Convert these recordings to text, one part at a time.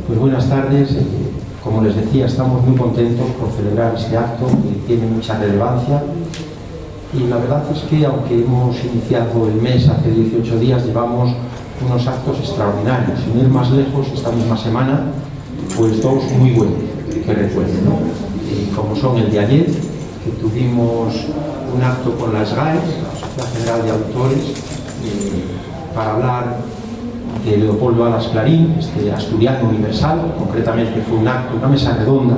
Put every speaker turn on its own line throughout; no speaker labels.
Pues buenas tardes. Como les decía, estamos muy contentos por celebrar este acto que tiene mucha relevancia. Y la verdad es que, aunque hemos iniciado el mes hace 18 días, llevamos unos actos extraordinarios. Sin ir más lejos, esta misma semana, pues dos muy buenos que recuerdo, ¿no? Como son el de ayer, que tuvimos un acto con la SGAE, la Sociedad General de Autores, para hablar de Leopoldo Alas Clarín, este asturiano universal. Concretamente fue un acto, una mesa redonda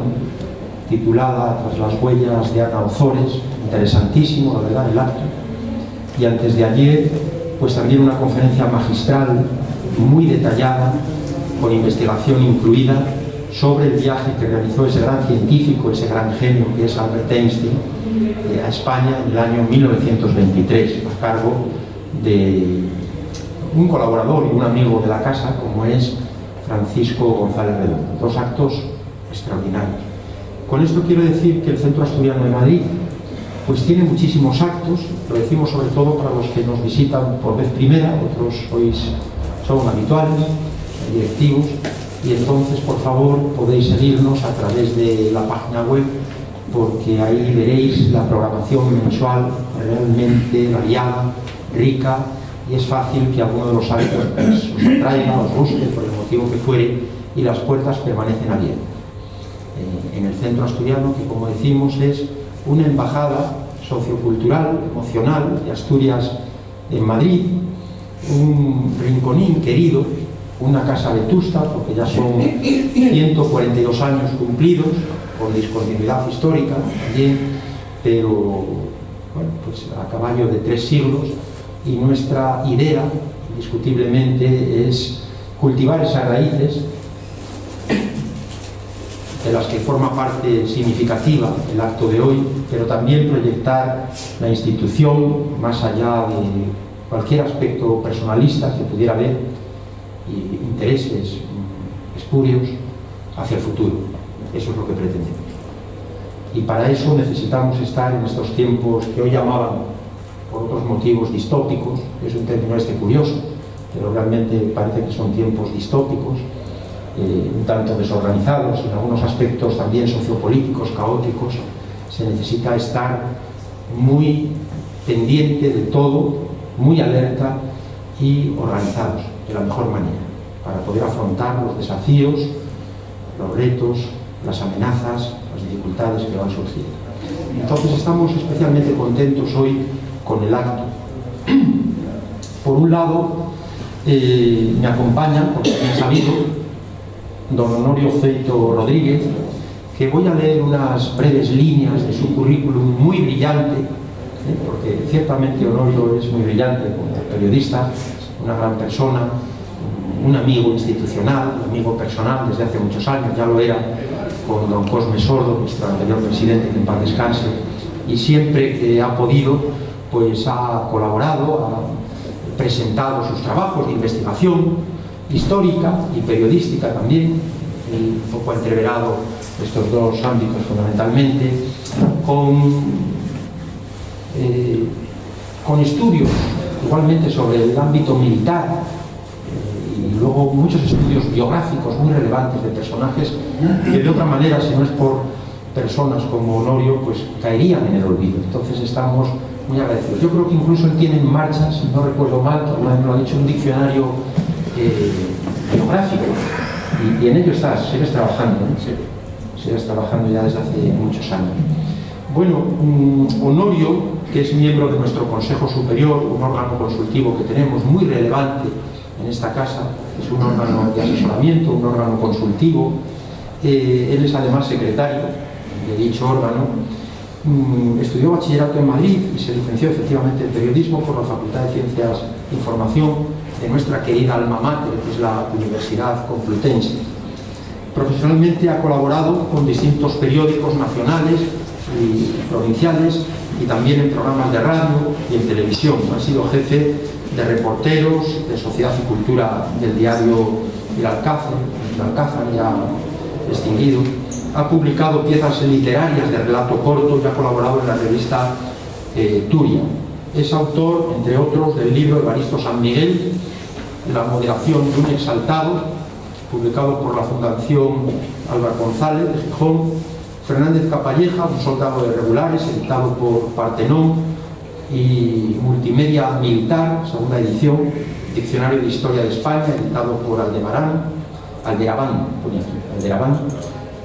titulada Tras las huellas de Ana Ozores. Interesantísimo, la verdad, el acto. Y antes de ayer, pues también una conferencia magistral muy detallada, con investigación incluida, sobre el viaje que realizó ese gran científico, ese gran genio que es Albert Einstein, a España en el año 1923, a cargo de un colaborador y un amigo de la casa, como es Francisco González Redondo. Dos actos extraordinarios. Con esto quiero decir que el Centro Asturiano de Madrid pues tiene muchísimos actos. Lo decimos sobre todo para los que nos visitan por vez primera, otros son habituales, directivos, y entonces por favor podéis seguirnos a través de la página web, porque ahí veréis la programación mensual realmente variada, rica, y es fácil que alguno de los actos pues, os atraiga, os guste, por el motivo que fuere, y las puertas permanecen abiertas. En el Centro Asturiano, que como decimos es una embajada sociocultural, emocional de Asturias en Madrid, un rinconín querido, una casa vetusta, porque ya son 142 años cumplidos, con discontinuidad histórica también, pero bueno, pues a caballo de 3 siglos, y nuestra idea, indiscutiblemente, es cultivar esas raíces de las que forma parte significativa el acto de hoy, pero también proyectar la institución más allá de cualquier aspecto personalista que pudiera haber y intereses espurios hacia el futuro. Eso es lo que pretendemos. Y para eso necesitamos estar en estos tiempos que hoy llamaban, por otros motivos, distópicos. Es un término curioso, pero realmente parece que son tiempos distópicos, un tanto desorganizados, en algunos aspectos también sociopolíticos, caóticos. Se necesita estar muy pendiente de todo, muy alerta y organizados de la mejor manera, para poder afrontar los desafíos, los retos, las amenazas, las dificultades que van surgiendo. Entonces estamos especialmente contentos hoy con el acto. Por un lado, me acompaña, porque bien sabido, don Honorio Feito Rodríguez, que voy a leer unas breves líneas de su currículum muy brillante, porque ciertamente Honorio es muy brillante como periodista, una gran persona, un amigo institucional, un amigo personal desde hace muchos años. Ya lo era con don Cosme Sordo, nuestro anterior presidente, que en paz descanse, y siempre que ha podido, pues ha colaborado, ha presentado sus trabajos de investigación histórica y periodística también, y un poco entreverado estos dos ámbitos fundamentalmente, con estudios igualmente sobre el ámbito militar, y luego muchos estudios biográficos muy relevantes de personajes que de otra manera, si no es por personas como Honorio, pues caerían en el olvido. Entonces estamos muy agradecidos. Yo creo que incluso él tiene en marcha, si no recuerdo mal, que alguna vez me lo ha dicho, un diccionario biográfico, y en ello sigues trabajando, ¿no? Sigues trabajando ya desde hace muchos años. Bueno, Honorio, que es miembro de nuestro Consejo Superior, un órgano consultivo que tenemos muy relevante en esta casa, es un órgano de asesoramiento, un órgano consultivo. Él es además secretario de dicho órgano. Estudió bachillerato en Madrid y se licenció efectivamente en periodismo por la Facultad de Ciencias de Información de nuestra querida alma mater, que es la Universidad Complutense. Profesionalmente ha colaborado con distintos periódicos nacionales y provinciales, y también en programas de radio y en televisión. Ha sido jefe de reporteros de Sociedad y Cultura del diario El Alcázar ya extinguido. Ha publicado piezas literarias de relato corto y ha colaborado en la revista Turia. Es autor, entre otros, del libro Evaristo San Miguel, La moderación de un exaltado, publicado por la Fundación Álvaro González de Gijón; Fernández Capalleja, Un soldado de regulares, editado por Partenón; y Multimedia Militar, segunda edición, Diccionario de Historia de España, editado por Aldebarán,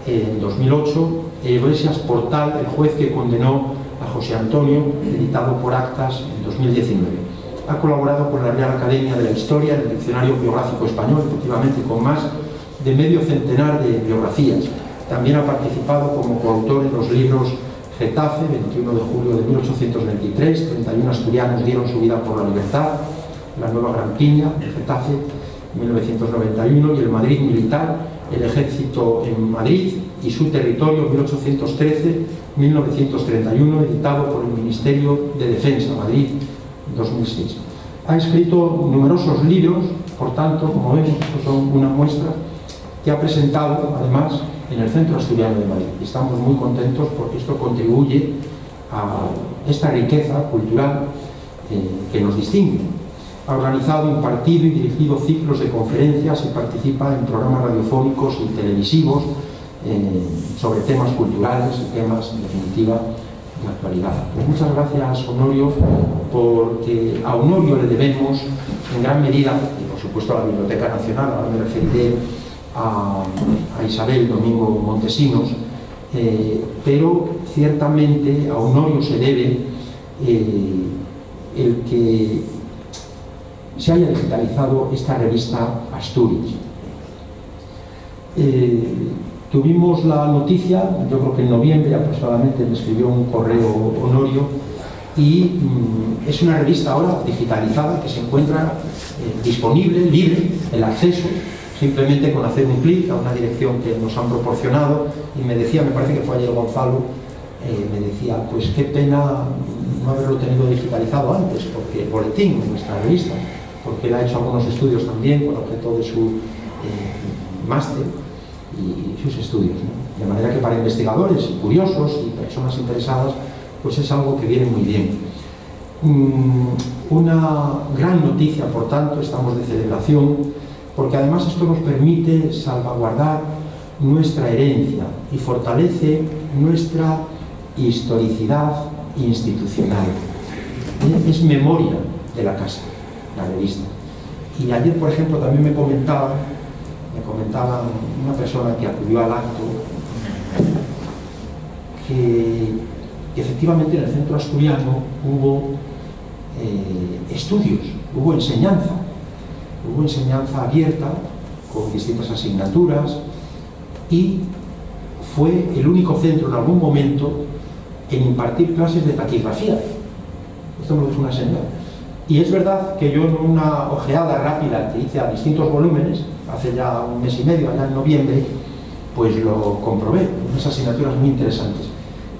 en 2008; Iglesias Portal, El juez que condenó a José Antonio, editado por Actas en 2019. Ha colaborado con la Real Academia de la Historia en el Diccionario Biográfico Español, efectivamente con más de medio centenar de biografías. También ha participado como coautor en los libros Getafe, 21 de julio de 1823, 31 asturianos dieron su vida por la libertad; La Nueva Gran Piña, de Getafe, 1991, y El Madrid militar, El ejército en Madrid y su territorio, 1813-1931, editado por el Ministerio de Defensa, Madrid, 2006. Ha escrito numerosos libros, por tanto, como vemos, son una muestra que ha presentado, además, en el Centro Asturiano de Madrid. Estamos muy contentos porque esto contribuye a esta riqueza cultural que nos distingue. Ha organizado, impartido y dirigido ciclos de conferencias y participa en programas radiofónicos y televisivos sobre temas culturales y temas, en definitiva, de actualidad. Pues muchas gracias, Honorio, porque a Honorio le debemos en gran medida, y por supuesto a la Biblioteca Nacional, ahora me referiré a Isabel Domingo Montesinos, pero ciertamente a Honorio se debe el que se haya digitalizado esta revista Asturias. Tuvimos la noticia, yo creo que en noviembre aproximadamente me escribió un correo Honorio, y es una revista ahora digitalizada que se encuentra disponible, libre, el acceso, simplemente con hacer un clic a una dirección que nos han proporcionado. Y me decía, me parece que fue ayer Gonzalo, me decía, pues qué pena no haberlo tenido digitalizado antes, porque el boletín de nuestra revista, porque él ha hecho algunos estudios también con objeto de su máster y sus estudios, ¿no? De manera que para investigadores, curiosos y personas interesadas, pues es algo que viene muy bien. Una gran noticia, por tanto, estamos de celebración, porque además esto nos permite salvaguardar nuestra herencia y fortalece nuestra historicidad institucional. Es memoria de la casa, la revista. Y ayer, por ejemplo, también me comentaba una persona que acudió al acto que efectivamente en el Centro Asturiano hubo estudios, hubo enseñanza abierta con distintas asignaturas, y fue el único centro en algún momento en impartir clases de taquigrafía. Esto me lo dijo una señora. Y es verdad que yo, en una ojeada rápida que hice a distintos volúmenes hace ya un mes y medio, allá en noviembre, pues lo comprobé. Unas asignaturas muy interesantes.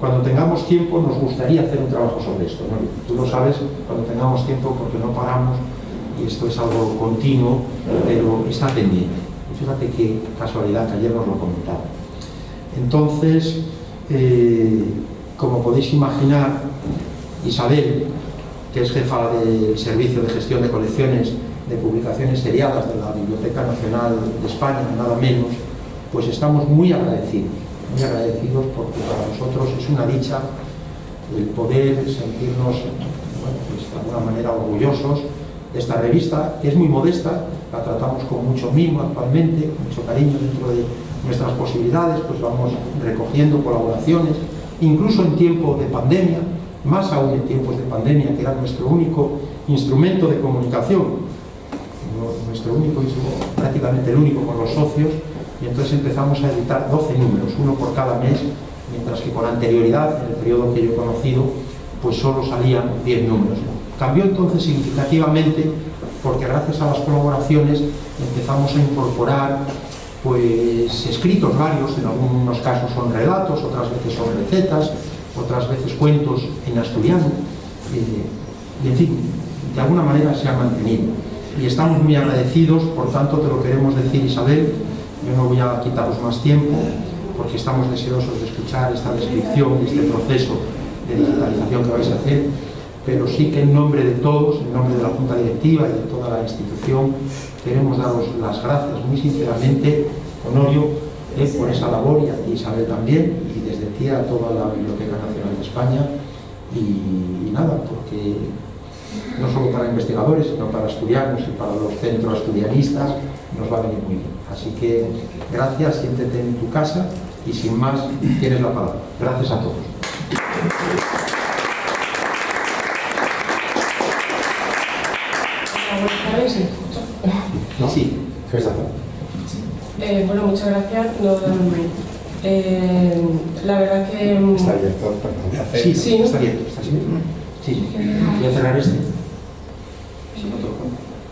Cuando tengamos tiempo nos gustaría hacer un trabajo sobre esto, ¿no? Tú lo sabes, cuando tengamos tiempo, porque no paramos, y esto es algo continuo, pero está pendiente. Y fíjate qué casualidad que ayer nos lo comentaba. Entonces, como podéis imaginar, Isabel, que es jefa del Servicio de Gestión de Colecciones de Publicaciones Seriadas de la Biblioteca Nacional de España, nada menos, pues estamos muy agradecidos porque para nosotros es una dicha el poder sentirnos, bueno, pues de alguna manera orgullosos de esta revista, que es muy modesta, la tratamos con mucho mimo actualmente, con mucho cariño dentro de nuestras posibilidades, pues vamos recogiendo colaboraciones, incluso en tiempo de pandemia, más aún en tiempos de pandemia, que era nuestro único instrumento de comunicación, prácticamente el único con los socios, y entonces empezamos a editar 12 números, uno por cada mes, mientras que con anterioridad, en el periodo que yo he conocido, pues solo salían 10 números. Cambió entonces significativamente porque gracias a las colaboraciones empezamos a incorporar pues escritos varios, en algunos casos son relatos, otras veces son recetas, otras veces cuentos en asturiano, y en fin, de alguna manera se ha mantenido. Y estamos muy agradecidos, por tanto te lo queremos decir, Isabel. Yo no voy a quitaros más tiempo porque estamos deseosos de escuchar esta descripción de este proceso de digitalización que vais a hacer. pero sí que en nombre de todos, en nombre de la Junta Directiva y de toda la institución, queremos daros las gracias muy sinceramente, Honorio, por esa labor, y a ti, Isabel, también, y desde ti a toda la Biblioteca Nacional de España, y nada, porque no solo para investigadores, sino para estudiantes y para los centros estudianistas nos va a venir muy bien. Así que gracias, siéntete en tu casa y sin más tienes la palabra. Gracias a todos. Sí,
bueno, muchas gracias. La verdad que...
Está abierto, perdón.
Sí,
sí,
está abierto. Sí, voy a cerrar este. Si no toco.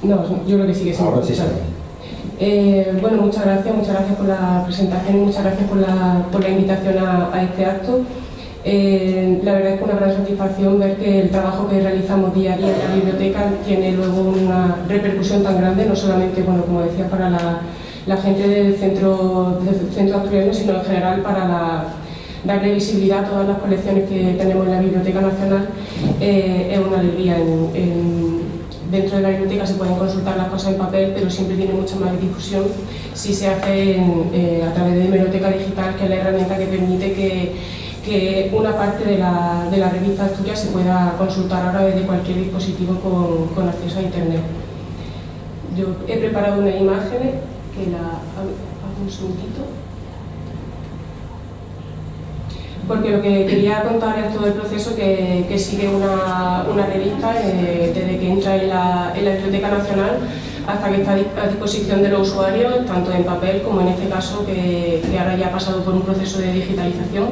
No, yo creo que sí que sí.
Ahora sí está bien.
Bueno, muchas gracias por la presentación y muchas gracias por la invitación a este acto. La verdad es que una gran satisfacción ver que el trabajo que realizamos día a día en la biblioteca tiene luego una repercusión tan grande, no solamente, bueno, como decía, para la gente del centro asturiano, sino en general para darle visibilidad a todas las colecciones que tenemos en la Biblioteca Nacional. Es una alegría. Dentro de la biblioteca se pueden consultar las cosas en papel, pero siempre tiene mucha más difusión si se hace a través de Hemeroteca Digital, que es la herramienta que permite que una parte de la revista Asturias se pueda consultar ahora desde cualquier dispositivo con acceso a Internet. Yo he preparado unas imágenes que hago un segundito. Porque lo que quería contar es todo el proceso que sigue una revista desde que entra en la Biblioteca Nacional hasta que está a disposición de los usuarios, tanto en papel como en este caso que ahora ya ha pasado por un proceso de digitalización,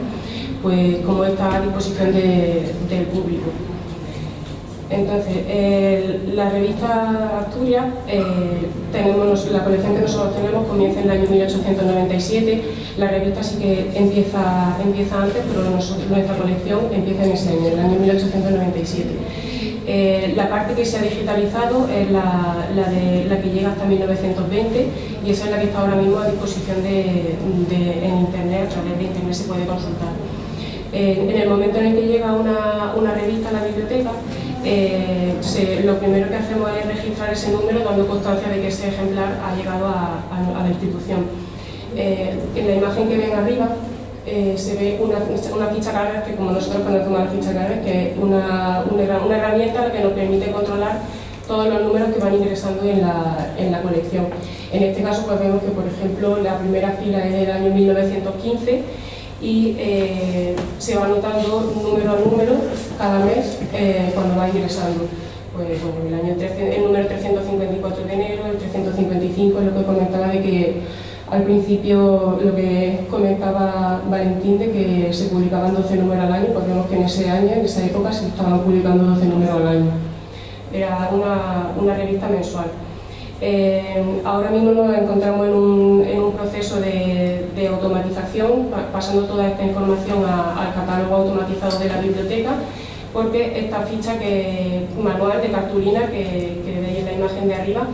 pues como está a disposición del público. Entonces, la revista Asturias, la colección que nosotros tenemos comienza en el año 1897. La revista sí que empieza antes, pero nuestra colección empieza en ese año, en el año 1897. La parte que se ha digitalizado es la que llega hasta 1920, y esa es la que está ahora mismo a disposición en Internet. A través de Internet se puede consultar. En el momento en el que llega una revista a la biblioteca, lo primero que hacemos es registrar ese número, dando constancia de que ese ejemplar ha llegado a la institución. En la imagen que ven arriba se ve una ficha cargas, que como nosotros conocemos la ficha cargas, que es una herramienta que nos permite controlar todos los números que van ingresando en la colección. En este caso pues vemos que, por ejemplo, la primera fila es del año 1915 y se va anotando número a número cada mes cuando va ingresando. Pues bueno, el número 354 de enero, el 355 es lo que comentaba de que al principio, lo que comentaba Valentín, de que se publicaban 12 números al año, pues vemos que en esa época se estaban publicando 12 números al año. Era una revista mensual. Ahora mismo nos encontramos en un proceso de automatización, pasando toda esta información al catálogo automatizado de la biblioteca, porque esta ficha manual de cartulina que veis en la imagen de arriba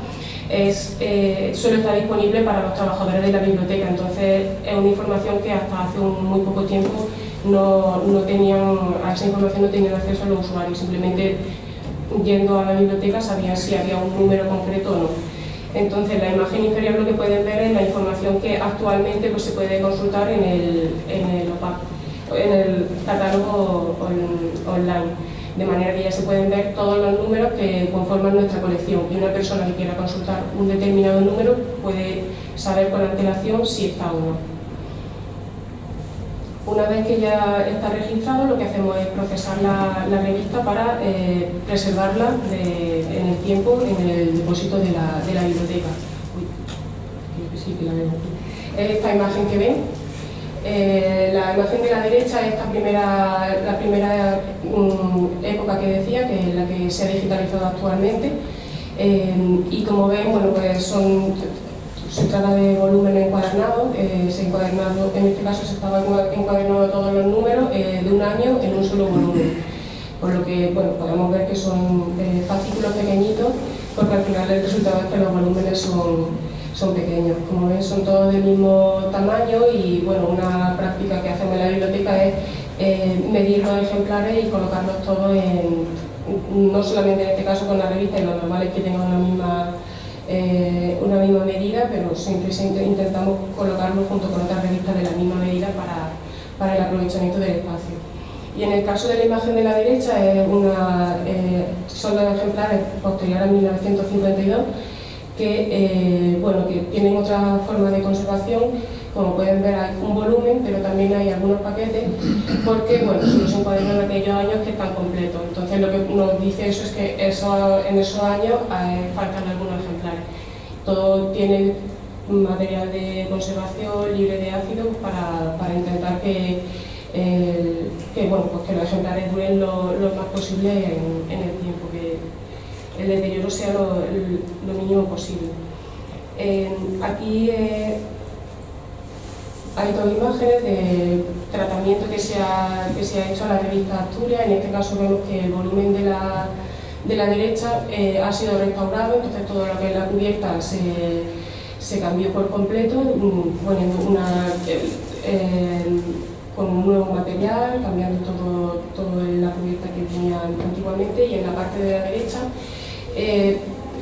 solo está disponible para los trabajadores de la biblioteca. Entonces es una información que hasta hace muy poco tiempo a esa información no tenían acceso los usuarios. Simplemente yendo a la biblioteca sabían si había un número concreto o no. Entonces la imagen inferior lo que pueden ver es la información que actualmente pues, se puede consultar en el catálogo online. De manera que ya se pueden ver todos los números que conforman nuestra colección, y una persona que quiera consultar un determinado número puede saber con antelación si está o no. Una vez que ya está registrado, lo que hacemos es procesar la revista para preservarla en el tiempo en el depósito de la biblioteca. Uy, creo que sí que la veo. Esta imagen que ven. La imagen de la derecha es la primera época que decía, que es la que se ha digitalizado actualmente, y como ven, bueno, pues se trata de volumen encuadernado. En este caso se estaba encuadernando todos los números de un año en un solo volumen, por lo que bueno, podemos ver que son fascículos pequeñitos, porque al final el resultado es que los volúmenes son pequeños. Como ven, son todos del mismo tamaño, y bueno, una práctica que hacemos en la biblioteca es medir los ejemplares y colocarlos todos no solamente en este caso con la revista, y lo normal es que tengan una misma medida, pero siempre intentamos colocarlo junto con otras revistas de la misma medida para el aprovechamiento del espacio. Y en el caso de la imagen de la derecha, son dos ejemplares posteriores a 1952 que tienen otra forma de conservación. Como pueden ver, hay un volumen, pero también hay algunos paquetes, porque solo se encuadran en aquellos años que están completos. Entonces, lo que nos dice eso es que en esos años faltan algunos ejemplares. Todo tiene material de conservación libre de ácido para intentar que los ejemplares duren lo más posible en el tiempo, que el deterioro sea lo mínimo posible. Aquí hay dos imágenes de tratamiento que se ha hecho a la revista Asturias. En este caso vemos que el volumen de la derecha ha sido restaurado, entonces todo lo que es la cubierta se cambió por completo, poniendo con un nuevo material, cambiando todo la cubierta que tenía antiguamente. Y en la parte de la derecha,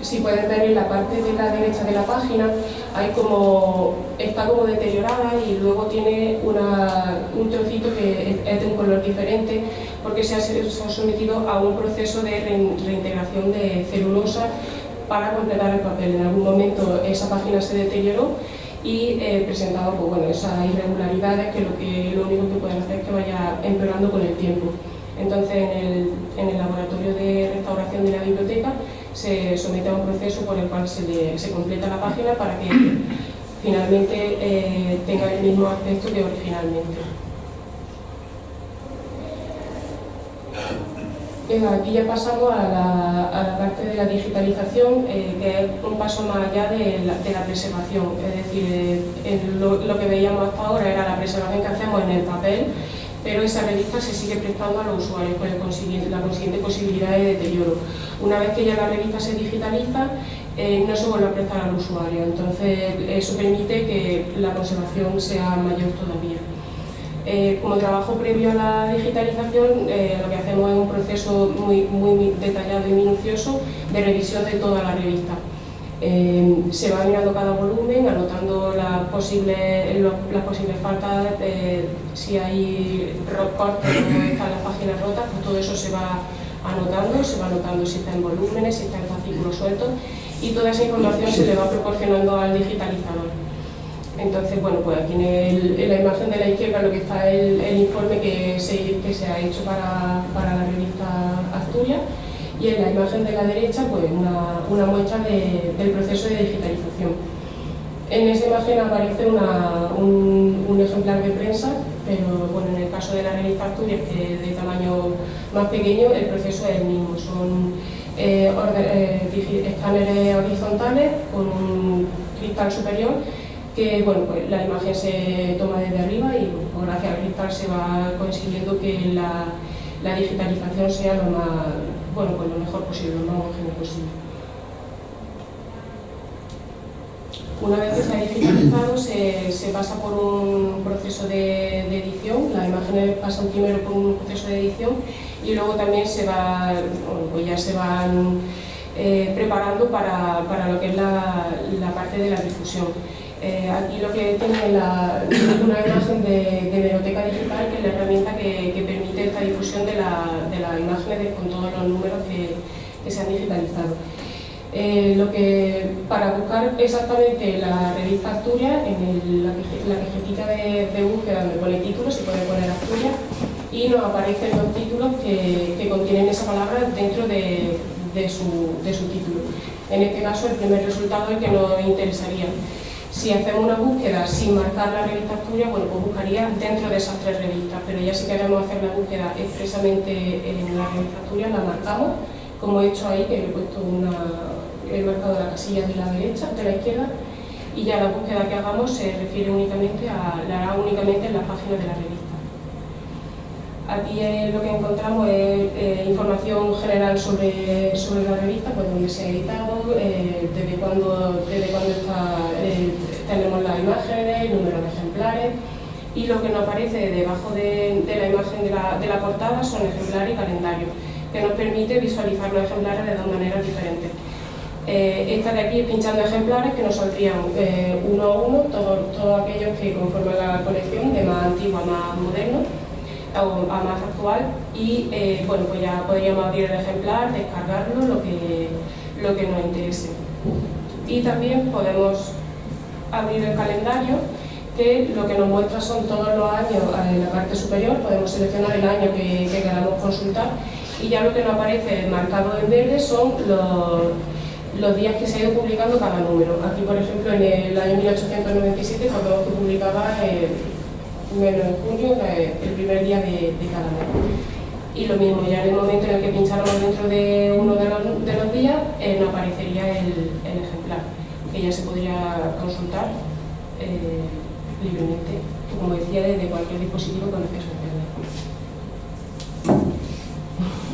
si pueden ver en la parte de la derecha de la página, está como deteriorada, y luego tiene un trocito que es de un color diferente, porque se ha sometido a un proceso de reintegración de celulosa para completar el papel. En algún momento esa página se deterioró y presentaba esas irregularidades que lo único que pueden hacer es que vaya empeorando con el tiempo. Entonces, en el laboratorio de restauración de la biblioteca se somete a un proceso por el cual se completa la página para que finalmente tenga el mismo aspecto que originalmente. Aquí ya pasamos a la parte de la digitalización, que es un paso más allá de la preservación. Es decir, lo que veíamos hasta ahora era la preservación que hacemos en el papel, pero esa revista se sigue prestando a los usuarios con la consiguiente posibilidad de deterioro. Una vez que ya la revista se digitaliza, no se vuelve a prestar al usuario, entonces eso permite que la conservación sea mayor todavía. Como trabajo previo a la digitalización, lo que hacemos es un proceso muy detallado y minucioso de revisión de toda la revista. Se va mirando cada volumen, anotando las posibles faltas, si hay cortes o están las páginas rotas, pues todo eso se va anotando si está en volúmenes, si está en fascículos sueltos, y toda esa información se le va proporcionando al digitalizador. Entonces, pues aquí en la imagen de la izquierda lo que está es el informe que se ha hecho para la revista Asturias, y en la imagen de la derecha pues una muestra del proceso de digitalización. En esa imagen aparece un ejemplar de prensa, pero en el caso de la revista Asturias, que es de tamaño más pequeño, el proceso es el mismo. Son escáneres horizontales con un cristal superior, que pues la imagen se toma desde arriba y gracias al cristal se va consiguiendo que la digitalización sea lo mejor posible, lo más homogéneo posible. Una vez que se ha digitalizado, se pasa por un proceso de edición. Las imágenes pasan primero por un proceso de edición y luego también ya se van preparando para lo que es la parte de la difusión. Aquí lo que tiene es una imagen de hemeroteca digital, que es la herramienta que permite esta difusión de las imágenes con todos los números que se han digitalizado. Para buscar exactamente la revista Asturias, en la cajetita de búsqueda donde pone título, se puede poner Asturias y nos aparecen los títulos que contienen esa palabra dentro de su título. En este caso, el primer resultado es el que nos interesaría. Si hacemos una búsqueda sin marcar la revista Asturias, pues buscaría dentro de esas tres revistas, pero ya si queremos hacer la búsqueda expresamente en la revista Asturias, la marcamos, como he hecho ahí, que he puesto he marcado la casilla de la derecha, de la izquierda, y ya la búsqueda que hagamos se refiere la hará únicamente en las páginas de la revista. Aquí lo que encontramos es información general sobre la revista, pues donde se ha editado, desde cuándo tenemos las imágenes, el número de ejemplares, y lo que nos aparece debajo de la imagen de la portada son ejemplares y calendario. que nos permite visualizar los ejemplares de dos maneras diferentes. Esta de aquí es pinchando ejemplares que nos saldrían uno a uno, todos aquellos que conforman la colección, de más antiguo a más moderno o a más actual, y bueno, pues ya podríamos abrir el ejemplar, descargarlo, lo que nos interese. Y también podemos abrir el calendario, que lo que nos muestra son todos los años en la parte superior. Podemos seleccionar el año que queramos consultar, y ya lo que nos aparece marcado en verde son los días que se ha ido publicando cada número. Aquí, por ejemplo, en el año 1897, pues vemos que publicaba en junio, el primer día de cada mes. Y lo mismo, ya en el momento en el que pincháramos dentro de uno de los días, nos aparecería el ejemplar, que ya se podría consultar libremente, como decía, desde cualquier dispositivo con acceso a Internet.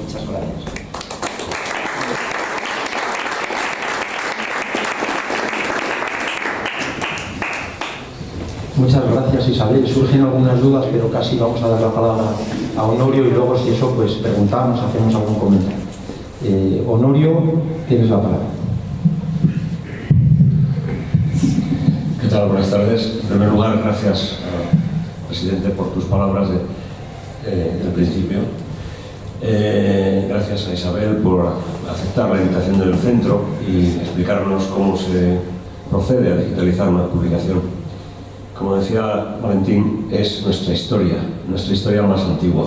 Muchas gracias. Muchas gracias, Isabel. Surgen algunas dudas, pero casi vamos a dar la palabra a Honorio, y luego, si eso, pues preguntamos, hacemos algún comentario. Honorio, tienes la palabra.
¿Qué tal? Buenas tardes. En primer lugar, gracias, presidente, por tus palabras del principio. Gracias a Isabel por aceptar la invitación del centro y explicarnos cómo se procede a digitalizar una publicación. Como decía Valentín, es nuestra historia más antigua,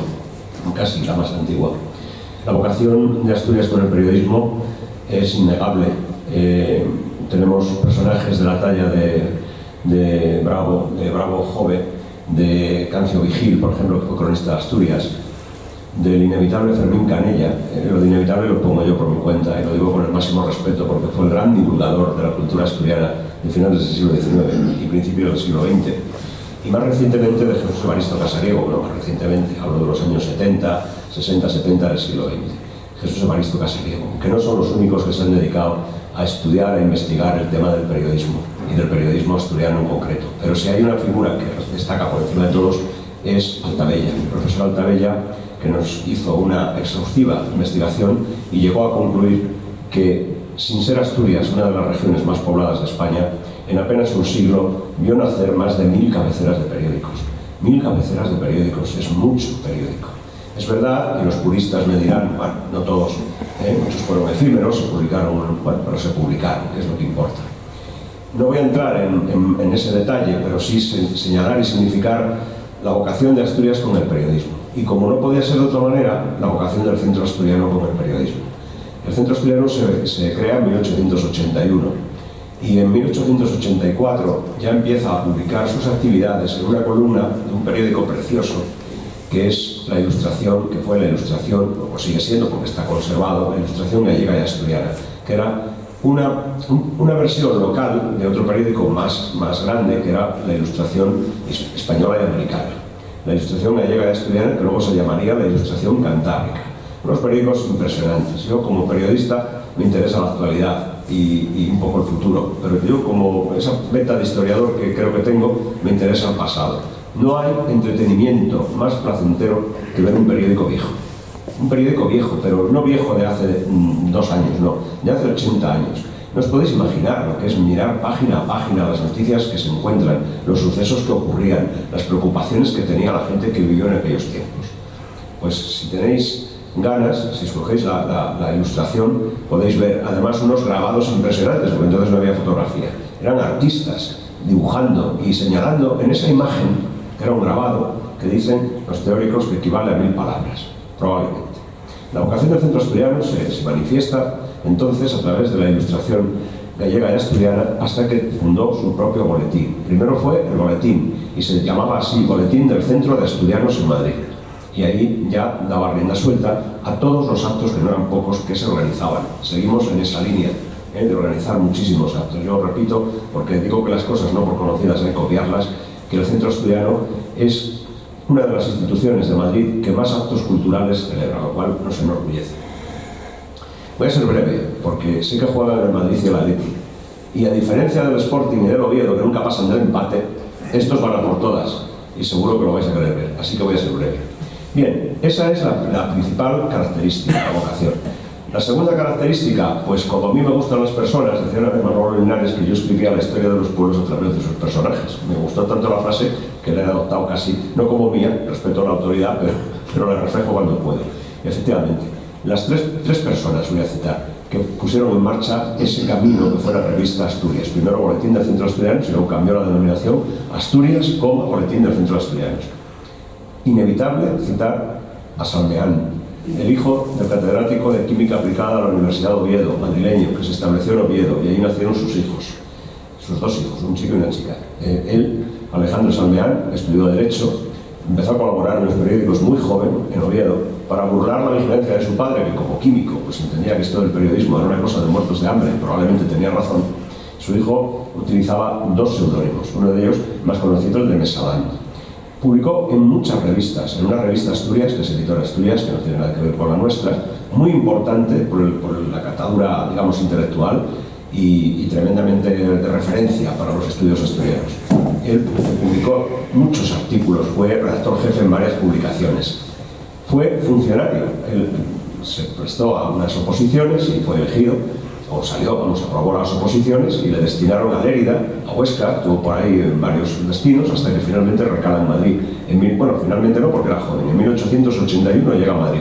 casi la más antigua. La vocación de Asturias con el periodismo es innegable. Tenemos personajes de la talla de Bravo Jove, de Cancio Vigil, por ejemplo, que fue cronista de Asturias, del inevitable Fermín Canella. Lo de inevitable lo pongo yo por mi cuenta, y lo digo con el máximo respeto, porque fue el gran divulgador de la cultura asturiana de finales del siglo XIX y principios del siglo XX. Y más recientemente de Jesús Evaristo Casariego, bueno, más recientemente, hablo de los años 60, 70 del siglo XX. Jesús Evaristo Casariego, que no son los únicos que se han dedicado a estudiar, a investigar el tema del periodismo, y del periodismo asturiano en concreto. Pero si hay una figura que destaca por encima de todos, es Altabella, el profesor Altabella, que nos hizo una exhaustiva investigación y llegó a concluir que, sin ser Asturias una de las regiones más pobladas de España, en apenas un siglo vio nacer más de 1000 cabeceras de periódicos. 1000 cabeceras de periódicos es mucho periódico. Es verdad, y los puristas me dirán, bueno, no todos, muchos fueron efímeros, se publicaron, bueno, pero se publicaron, que es lo que importa. No voy a entrar en ese detalle, pero sí señalar y significar la vocación de Asturias con el periodismo. Y como no podía ser de otra manera, la vocación del Centro Asturiano con el periodismo. El Centro Asturiano se crea en 1881 y en 1884 ya empieza a publicar sus actividades en una columna de un periódico precioso que es La Ilustración, que fue la Ilustración, o sigue siendo porque está conservado, la Ilustración gallega y asturiana, que era una versión local de otro periódico más grande, que era la Ilustración española y americana. La Ilustración gallega y asturiana, que luego se llamaría la Ilustración cantábrica. Unos periódicos impresionantes. Yo, como periodista, me interesa la actualidad y un poco el futuro, pero yo, como esa beta de historiador que creo que tengo, me interesa el pasado. No hay entretenimiento más placentero que ver un periódico viejo. Un periódico viejo, pero no viejo de hace 2 años, no, de hace 80 años. No os podéis imaginar lo que es mirar página a página las noticias que se encuentran, los sucesos que ocurrían, las preocupaciones que tenía la gente que vivió en aquellos tiempos. Pues si tenéis ganas, si escogéis la Ilustración, podéis ver además unos grabados impresionantes, porque entonces no había fotografía. Eran artistas dibujando y señalando en esa imagen, que era un grabado, que dicen los teóricos que equivale a 1000 palabras, probablemente. La vocación del Centro Asturiano se manifiesta entonces a través de la Ilustración gallega y asturiana, hasta que fundó su propio boletín. Primero fue el boletín, y se llamaba así, Boletín del Centro de Asturianos en Madrid. Y ahí ya daba rienda suelta a todos los actos, que no eran pocos, que se organizaban. Seguimos en esa línea de organizar muchísimos actos. Yo repito, porque digo que las cosas no por conocidas hay que copiarlas, que el Centro Asturiano es una de las instituciones de Madrid que más actos culturales celebra, lo cual nos enorgullece. Voy a ser breve, porque sé que juegan el Madrid y el Atleti, y a diferencia del Sporting y del Oviedo, que nunca pasan del empate, estos van a por todas, y seguro que lo vais a querer ver, así que voy a ser breve. Bien, esa es la principal característica, la vocación. La segunda característica, pues como a mí me gustan las personas, decía Manolo Linares que yo escribía la historia de los pueblos a través de sus personajes. Me gustó tanto la frase que la he adoptado casi, no como mía, respeto a la autoridad, pero la reflejo cuando puedo. Y efectivamente, las tres personas, voy a citar, que pusieron en marcha ese camino que fue la revista Asturias. Primero Boletín del Centro Asturiano, y luego cambió la denominación Asturias como Boletín del Centro Asturiano. Inevitable citar a Salmeán, el hijo del catedrático de Química Aplicada de la Universidad de Oviedo, madrileño, que se estableció en Oviedo, y ahí nacieron sus hijos, sus dos hijos, un chico y una chica. Él, Alejandro Salmeán, estudió Derecho, empezó a colaborar en los periódicos muy joven, en Oviedo, para burlar la vigilancia de su padre, que como químico pues entendía que esto del periodismo era una cosa de muertos de hambre, y probablemente tenía razón. Su hijo utilizaba dos seudónimos, uno de ellos más conocido, el de Mesadán. Publicó en muchas revistas, en una revista Asturias, que es Editora Asturias, que no tiene nada que ver con la nuestra, muy importante por la catadura, digamos, intelectual y tremendamente de referencia para los estudios asturianos. Él publicó muchos artículos, fue redactor jefe en varias publicaciones. Fue funcionario, él se prestó a unas oposiciones y fue elegido, o salió, aprobó las oposiciones y le destinaron a Lérida, a Huesca, tuvo por ahí varios destinos hasta que finalmente recala en Madrid. Bueno, finalmente no, porque era joven, en 1881 llega a Madrid,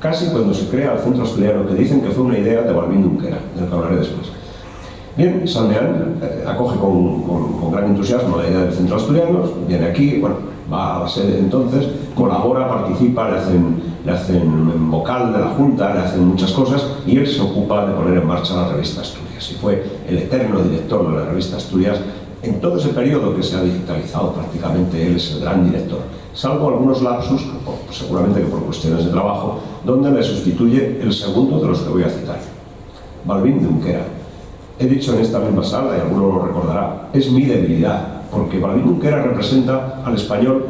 casi cuando se crea el Centro Asturiano, que dicen que fue una idea de Balbín Dunquera, del que hablaré después. Bien, Salmeán acoge con gran entusiasmo la idea del Centro Asturiano, viene aquí, bueno, va a la sede entonces, colabora, participa, le hacen vocal de la Junta, le hacen muchas cosas y él se ocupa de poner en marcha la revista Asturias y fue el eterno director de la revista Asturias en todo ese periodo que se ha digitalizado prácticamente. Él es el gran director, salvo algunos lapsus, seguramente que por cuestiones de trabajo, donde le sustituye el segundo de los que voy a citar, Balbín Dunquera. He dicho en esta misma sala, y alguno lo recordará, es mi debilidad, porque Balbín Dunquera representa al español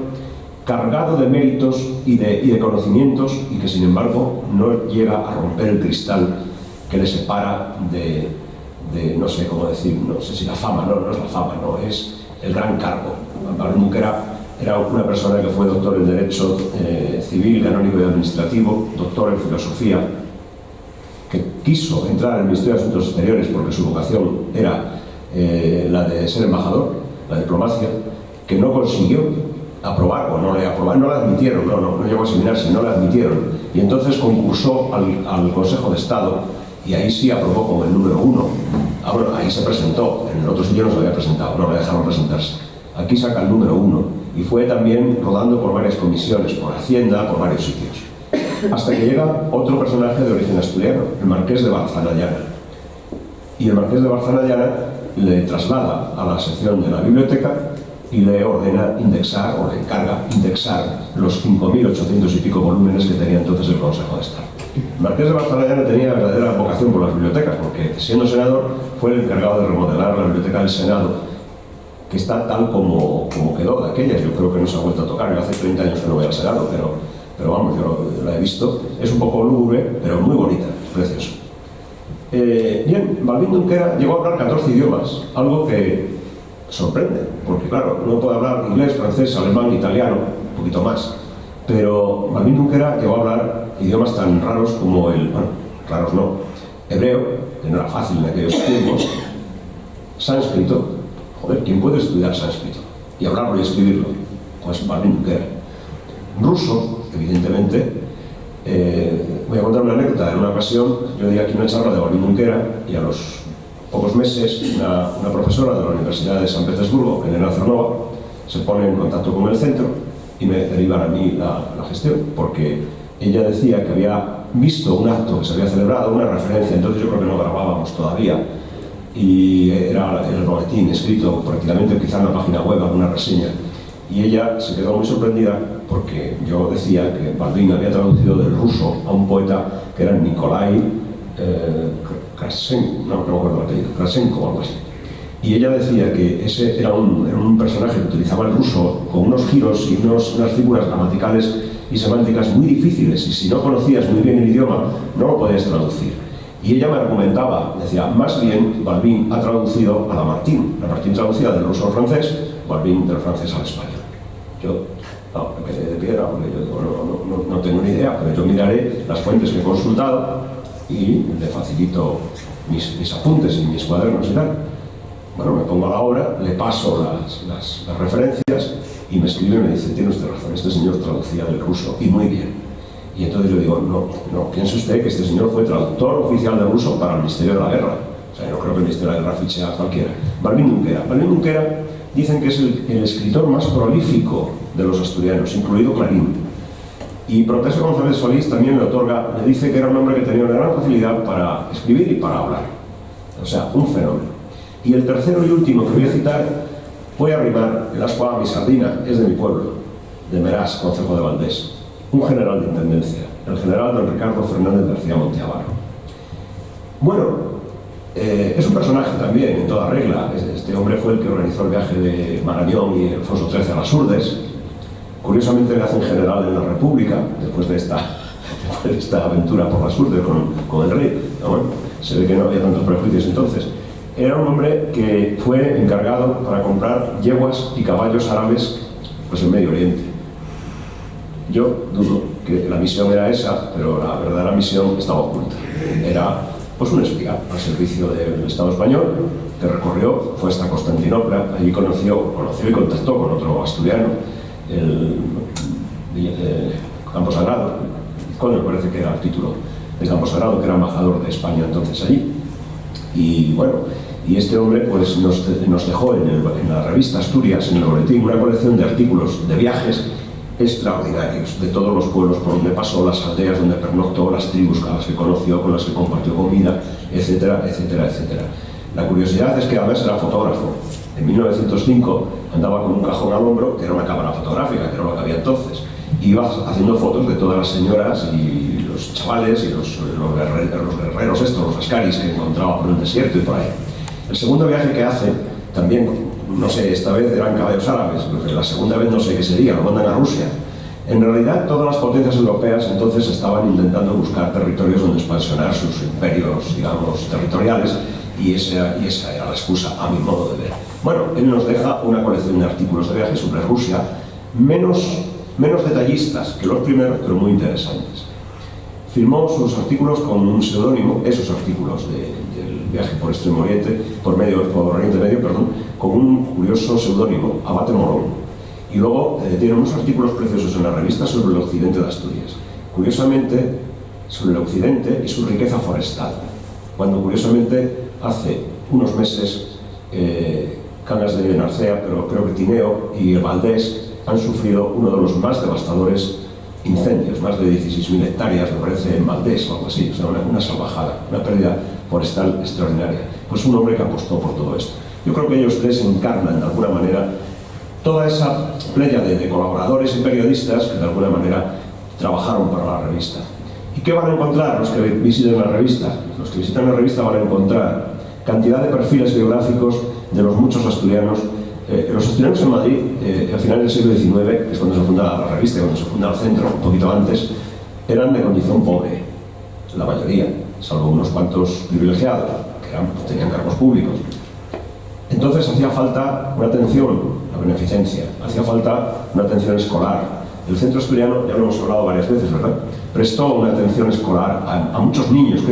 cargado de méritos y de conocimientos y que sin embargo no llega a romper el cristal que le separa de no sé cómo decir, no sé si la fama, no es la fama, no, es el gran cargo. Balbín Dunquera era una persona que fue doctor en Derecho Civil, Canónico y Administrativo, doctor en Filosofía, que quiso entrar al Ministerio de Asuntos Exteriores porque su vocación era la de ser embajador, la diplomacia, que no consiguió aprobar, o no le aprobaron, no la admitieron, no llegó a seminarse, no la admitieron, y entonces concursó al Consejo de Estado, y ahí sí aprobó con el número 1. Bueno, ahí se presentó, en el otro sitio no se había presentado, no le dejaron presentarse. Aquí saca el número 1, y fue también rodando por varias comisiones, por Hacienda, por varios sitios. Hasta que llega otro personaje de origen asturiano, el Marqués de Barzana-Llana. Y el Marqués de Barzana-Llana le traslada a la sección de la biblioteca y le ordena indexar, o le encarga indexar los 5.800 y pico volúmenes que tenía entonces el Consejo de Estado. El Marqués de Barzana-Llana tenía verdadera vocación por las bibliotecas, porque siendo senador fue el encargado de remodelar la biblioteca del Senado, que está tal como quedó de aquellas. Yo creo que no se ha vuelto a tocar, yo hace 30 años que no voy al Senado, pero vamos, yo la he visto, es un poco lúgubre, pero muy bonita, es precioso. Bien, Balbín Dunquera llegó a hablar 14 idiomas, algo que sorprende, porque claro, uno puede hablar inglés, francés, alemán, italiano, un poquito más, pero Balbín Dunquera llegó a hablar idiomas tan raros como raros no, hebreo, que no era fácil en aquellos tiempos, sánscrito. Joder, ¿quién puede estudiar sánscrito y hablarlo y escribirlo? Pues Balbín Dunquera. Ruso, evidentemente. Voy a contar una anécdota. En una ocasión yo di aquí una charla de Balbín Dunquera y a los pocos meses una profesora de la Universidad de San Petersburgo, Elena Cernova, se pone en contacto con el centro y me derivan a mí la gestión, porque ella decía que había visto un acto que se había celebrado, una referencia, entonces yo creo que no grabábamos todavía, y era el boletín escrito prácticamente, quizá en la página web, alguna reseña, y ella se quedó muy sorprendida porque yo decía que Balbín había traducido del ruso a un poeta que era Nikolai Krasenko, no me acuerdo el apellido, Krasenko o algo así. Y ella decía que ese era un personaje que utilizaba el ruso con unos giros y unas figuras gramaticales y semánticas muy difíciles, y si no conocías muy bien el idioma no lo podías traducir. Y ella me argumentaba, decía, más bien Balbín ha traducido a Lamartine traducida del ruso al francés, Balbín del francés al español. Yo No, me quedé de piedra porque yo digo, no tengo ni idea, pero yo miraré las fuentes que he consultado y le facilito mis apuntes y mis cuadernos y tal. Bueno, me pongo a la obra, le paso las referencias y me escribe y me dice, tiene usted razón, este señor traducía del ruso y muy bien. Y entonces yo digo, no, piense usted que este señor fue traductor oficial de ruso para el Ministerio de la Guerra. O sea, no creo que el Ministerio de la Guerra fiche a cualquiera. Balbín Junquera dicen que es el escritor más prolífico de los asturianos, incluido Clarín. Y Protesio González Solís también le dice que era un hombre que tenía una gran facilidad para escribir y para hablar. O sea, un fenómeno. Y el tercero y último que voy a citar, voy a rimar el ascua a mi sardina, es de mi pueblo, de Merás, concejo de Valdés. Un general de intendencia, el general don Ricardo Fernández García Monteavaro. Bueno, es un personaje también, en toda regla. Este hombre fue el que organizó el viaje de Marañón y Alfonso XIII a las Urdes. Curiosamente le hacen general en la República, después de esta aventura por las Urdes con el rey. Pero bueno, se ve que no había tantos prejuicios entonces. Era un hombre que fue encargado para comprar yeguas y caballos árabes pues, en Medio Oriente. Yo dudo que la misión era esa, pero la verdadera misión estaba oculta. Era pues un espía al servicio del Estado español que recorrió, fue hasta Constantinopla, allí conoció y contactó con otro asturiano, el Campo Sagrado, me parece que era el título de Campo Sagrado, que era embajador de España entonces allí. Y bueno, y este hombre pues nos dejó en la revista Asturias, en el boletín, una colección de artículos de viajes extraordinarios, de todos los pueblos por donde pasó, las aldeas donde pernoctó, las tribus con las que conoció, con las que compartió comida, etcétera, etcétera, etcétera. La curiosidad es que además era fotógrafo. En 1905 andaba con un cajón al hombro, que era una cámara fotográfica, que era lo que había entonces, y iba haciendo fotos de todas las señoras y los chavales y los guerreros estos, los ascaris que encontraba por el desierto y por ahí. El segundo viaje que hace, también, no sé, esta vez eran caballos árabes, la segunda vez no sé qué sería, lo mandan a Rusia. En realidad, todas las potencias europeas entonces estaban intentando buscar territorios donde expansionar sus imperios, digamos, territoriales, y esa era la excusa, a mi modo de ver. Bueno, él nos deja una colección de artículos de viaje sobre Rusia, menos detallistas que los primeros, pero muy interesantes. Firmó sus artículos con un seudónimo, esos artículos del viaje por Extremo Oriente, por Oriente Medio, con un curioso seudónimo, Abate Morón. Y luego tiene unos artículos preciosos en la revista sobre el occidente de Asturias. Curiosamente, sobre el occidente y su riqueza forestal. Cuando curiosamente hace unos meses Cangas de Narcea, pero creo que Tineo y el Valdés han sufrido uno de los más devastadores incendios, más de 16.000 hectáreas, me parece, en Valdés o algo así, o sea, una salvajada, una pérdida forestal extraordinaria. Pues un hombre que apostó por todo esto. Yo creo que ellos tres encarnan de alguna manera toda esa playa de colaboradores y periodistas que de alguna manera trabajaron para la revista. ¿Y qué van a encontrar los que visiten la revista? Los que visitan la revista van a encontrar cantidad de perfiles biográficos de los muchos asturianos. Los asturianos en Madrid, al final del siglo XIX, que es cuando se funda la revista, cuando se funda el centro, un poquito antes, eran de condición pobre, la mayoría, salvo unos cuantos privilegiados, que tenían cargos públicos. Entonces hacía falta una atención, la beneficencia, hacía falta una atención escolar. El centro asturiano, ya lo hemos hablado varias veces, ¿verdad?, prestó una atención escolar a muchos niños.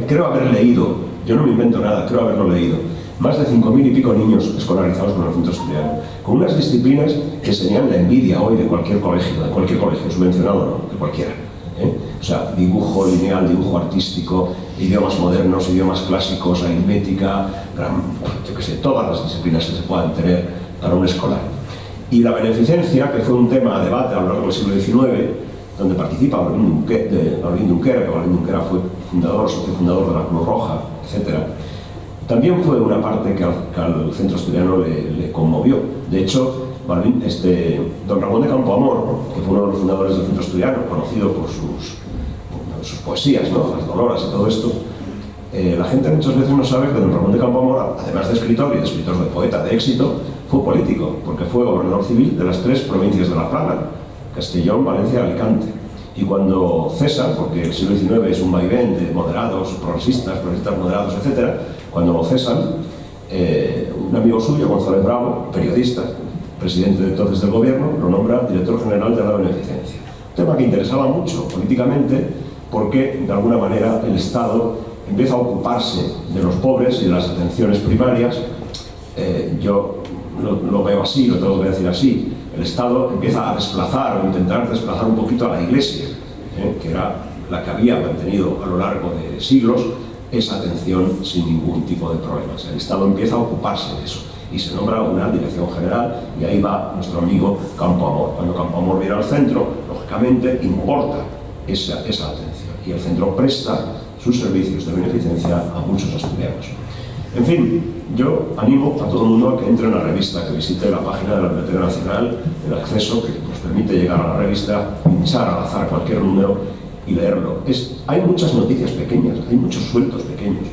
Creo haber leído, yo no me invento nada, creo haberlo leído, más de 5.000 y pico niños escolarizados con el centro asturiano, con unas disciplinas que serían la envidia hoy de cualquier colegio, subvencionado o no, de cualquiera. O sea, dibujo lineal, dibujo artístico, idiomas modernos, idiomas clásicos, aritmética, yo qué sé, todas las disciplinas que se puedan tener para un escolar. Y la beneficencia, que fue un tema a debate a lo largo del siglo XIX, donde participa Balbín Junquera, que Balbín Junquera fue socio fundador de la Cruz Roja, etc. También fue una parte que al centro asturiano le conmovió. De hecho, don Ramón de Campoamor, que fue uno de los fundadores del centro asturiano, conocido por sus poesías, ¿no?, las Doloras y todo esto, la gente muchas veces no sabe que don Ramón de Campoamor, además de escritor de poeta de éxito, fue político, porque fue gobernador civil de las 3 provincias de la Plana, Castellón, Valencia y Alicante. Y cuando cesan, porque el siglo XIX es un vaivén de moderados, progresistas moderados, etc., cuando lo cesan, un amigo suyo, González Bravo, periodista, presidente de entonces del gobierno lo nombra director general de la beneficencia. Un tema que interesaba mucho políticamente porque, de alguna manera, el Estado empieza a ocuparse de los pobres y de las atenciones primarias. Yo lo veo así, lo tengo que decir así. El Estado empieza a desplazar o intentar desplazar un poquito a la Iglesia, que era la que había mantenido a lo largo de siglos esa atención sin ningún tipo de problemas. El Estado empieza a ocuparse de eso y se nombra una dirección general, y ahí va nuestro amigo Campoamor. Cuando Campoamor viene al centro, lógicamente importa esa atención, y el centro presta sus servicios de beneficencia a muchos asturianos. En fin, yo animo a todo el mundo a que entre en la revista, que visite la página de la Biblioteca Nacional, el acceso que nos permite llegar a la revista, pinchar al azar cualquier número y leerlo. Hay muchas noticias pequeñas, hay muchos sueltos pequeños.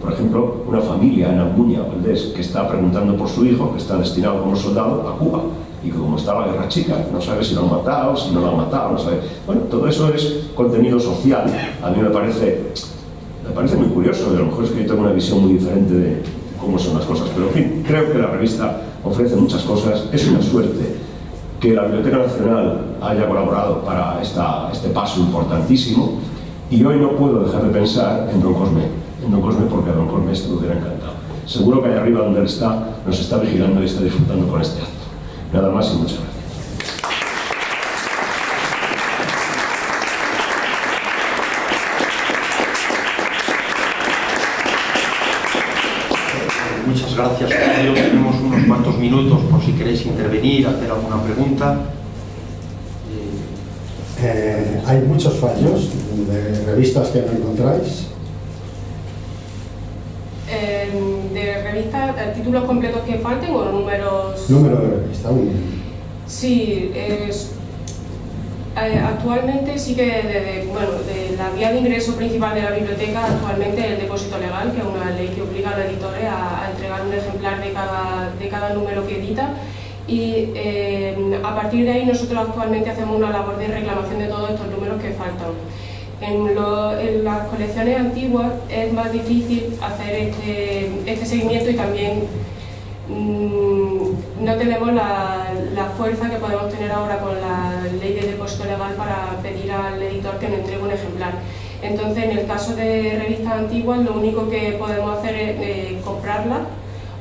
Por ejemplo, una familia en Almuña, Valdés, que está preguntando por su hijo, que está destinado como soldado a Cuba, y que como está la guerra chica, no sabe si lo han matado, si no lo han matado, no sabe. Bueno, todo eso es contenido social. A mí me parece muy curioso, y a lo mejor es que yo tengo una visión muy diferente de cómo son las cosas, pero en fin, creo que la revista ofrece muchas cosas. Es una suerte que la Biblioteca Nacional haya colaborado para este paso importantísimo, y hoy no puedo dejar de pensar en Don Cosme, porque a Don Cosme esto le hubiera encantado. Seguro que allá arriba donde él está, nos está vigilando y está disfrutando con este acto. Nada más y muchas gracias.
Muchas gracias, Pedro. Tenemos unos cuantos minutos por si queréis intervenir, hacer alguna pregunta.
Hay muchos fallos de revistas que no encontráis.
¿De revistas, títulos completos que falten o números?
Número de revista,
Sí, actualmente sí que de la guía de ingreso principal de la biblioteca, actualmente el depósito legal, que es una ley que obliga a los editores a entregar un ejemplar de cada número que edita, y a partir de ahí nosotros actualmente hacemos una labor de reclamación de todos estos números que faltan. En las colecciones antiguas es más difícil hacer este seguimiento, y también no tenemos la fuerza que podemos tener ahora con la ley de depósito legal para pedir al editor que nos entregue un ejemplar. Entonces, en el caso de revistas antiguas, lo único que podemos hacer es comprarla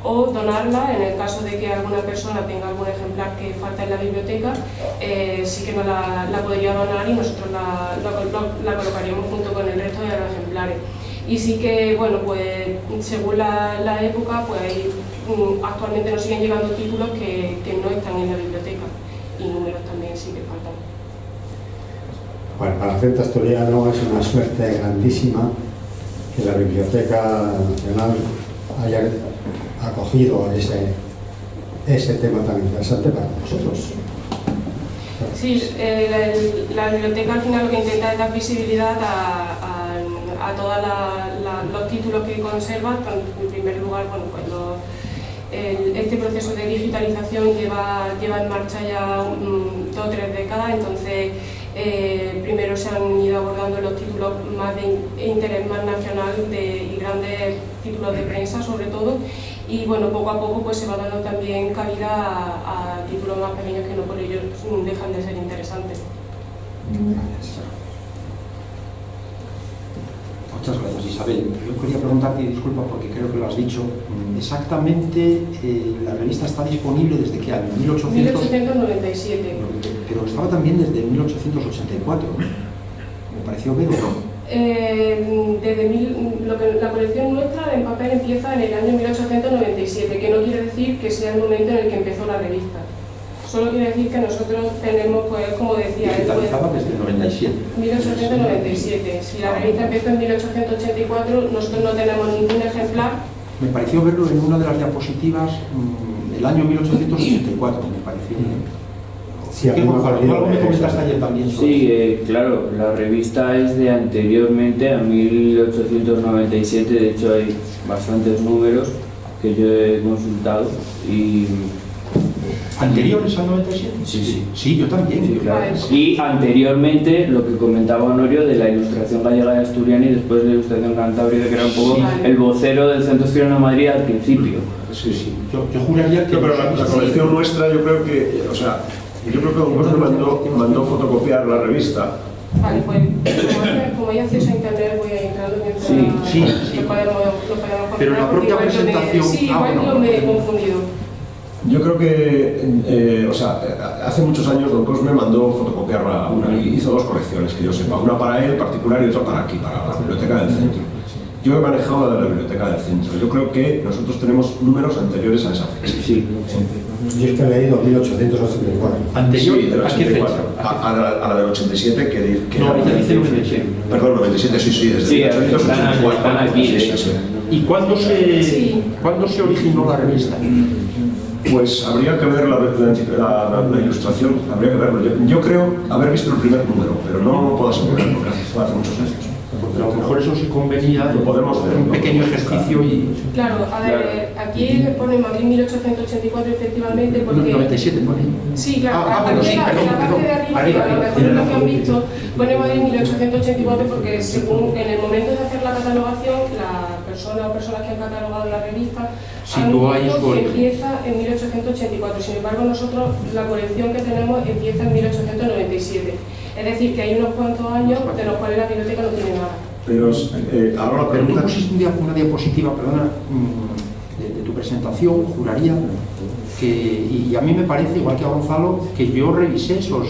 o donarla. En el caso de que alguna persona tenga algún ejemplar que falta en la biblioteca, sí que nos la podría donar, y nosotros la colocaríamos junto con el resto de los ejemplares. Y sí que, bueno, pues según la época, pues actualmente nos siguen llegando títulos que no están en la biblioteca, y números también sí que faltan.
Bueno, para el Centro Asturiano es una suerte grandísima que la Biblioteca Nacional haya acogido ese tema tan interesante para nosotros.
Sí, la biblioteca al final lo que intenta es dar visibilidad a todos los títulos que conserva. En primer lugar, bueno, pues este proceso de digitalización lleva en marcha ya 2 o 3 décadas, entonces primero se han ido abordando los títulos más de interés más nacional y grandes títulos de prensa sobre todo, y bueno, poco a poco pues se va dando también cabida a títulos más pequeños que no por ello dejan de ser interesantes.
Muchas gracias, Isabel. Yo quería preguntarte, y disculpa porque creo que lo has dicho, exactamente la revista está disponible ¿desde qué año?
1897.
Pero estaba también desde 1884, ¿no? Me pareció ver, ¿o no? La colección nuestra en papel empieza en el año 1897, que no quiere decir que sea el momento en el que empezó la revista. Solo quiere decir que nosotros tenemos, pues, como decía, digitalizaba desde el 97.
1897. Si la revista empezó en 1884, nosotros no tenemos ningún ejemplar.
Me pareció verlo en una de las diapositivas del año 1884, me pareció.
Sí,
algo me comentaste ayer también sobre
Sí, claro, la revista es de anteriormente a 1897, de hecho hay bastantes números que yo he consultado y...
¿Anteriores al 97?
Sí.
Sí, yo también.
Sí, claro. Y anteriormente, lo que comentaba Honorio de la Ilustración Gallega y Asturiana, y después la Ilustración Cantábrica, que era un poco el vocero del Centro Asturiano de Madrid al principio.
Sí.
Yo juraría que...
No, pero la colección nuestra, yo creo que, o sea, yo creo que don Cosme mandó fotocopiar la revista.
Vale, pues como hay acceso a internet voy a ir entrando mientras
Sí.
lo podemos
Pero la propia presentación...
Sí, igual yo me he confundido.
Yo creo que, o sea, hace muchos años don Cosme mandó fotocopiar y hizo dos colecciones, que yo sepa, una para él particular y otra para aquí, para la biblioteca del centro. Yo he manejado la de la biblioteca del centro. Yo creo que nosotros tenemos números anteriores a esa fecha.
Sí.
Yo es que he leído 1884.
¿Anterior?
Sí, del
¿A qué fecha?
84. A la del 87, que
No, ella dice 97.
Perdón, 97, sí, desde
Sí,
1884.
están aquí, de hecho.
¿Y cuándo se originó la revista?
Pues habría que ver la ilustración, habría que verlo. Yo creo haber visto el primer número, pero no puedo asegurar porque hace muchos años.
Porque a lo mejor eso sí convenía,
Lo podemos ver,
un pequeño ejercicio y...
Claro, a ver, aquí pone Madrid 1884 efectivamente porque...
97 pone.
Sí, claro,
Bueno, sí,
en la parte de arriba, a lo mejor lo que han visto, pone Madrid 1884 porque según en el momento de hacer la catalogación, la persona o personas que han catalogado la revista han dicho que empieza en 1884. Sin embargo, nosotros la colección que tenemos empieza en 1897. Es decir, que hay unos cuantos años de los cuales la biblioteca no tiene nada.
Pero ahora la
Pero tú
pregunta...
pusiste una diapositiva, perdona, de tu presentación, juraría, que, y a mí me parece, igual que a Gonzalo, que yo revisé esos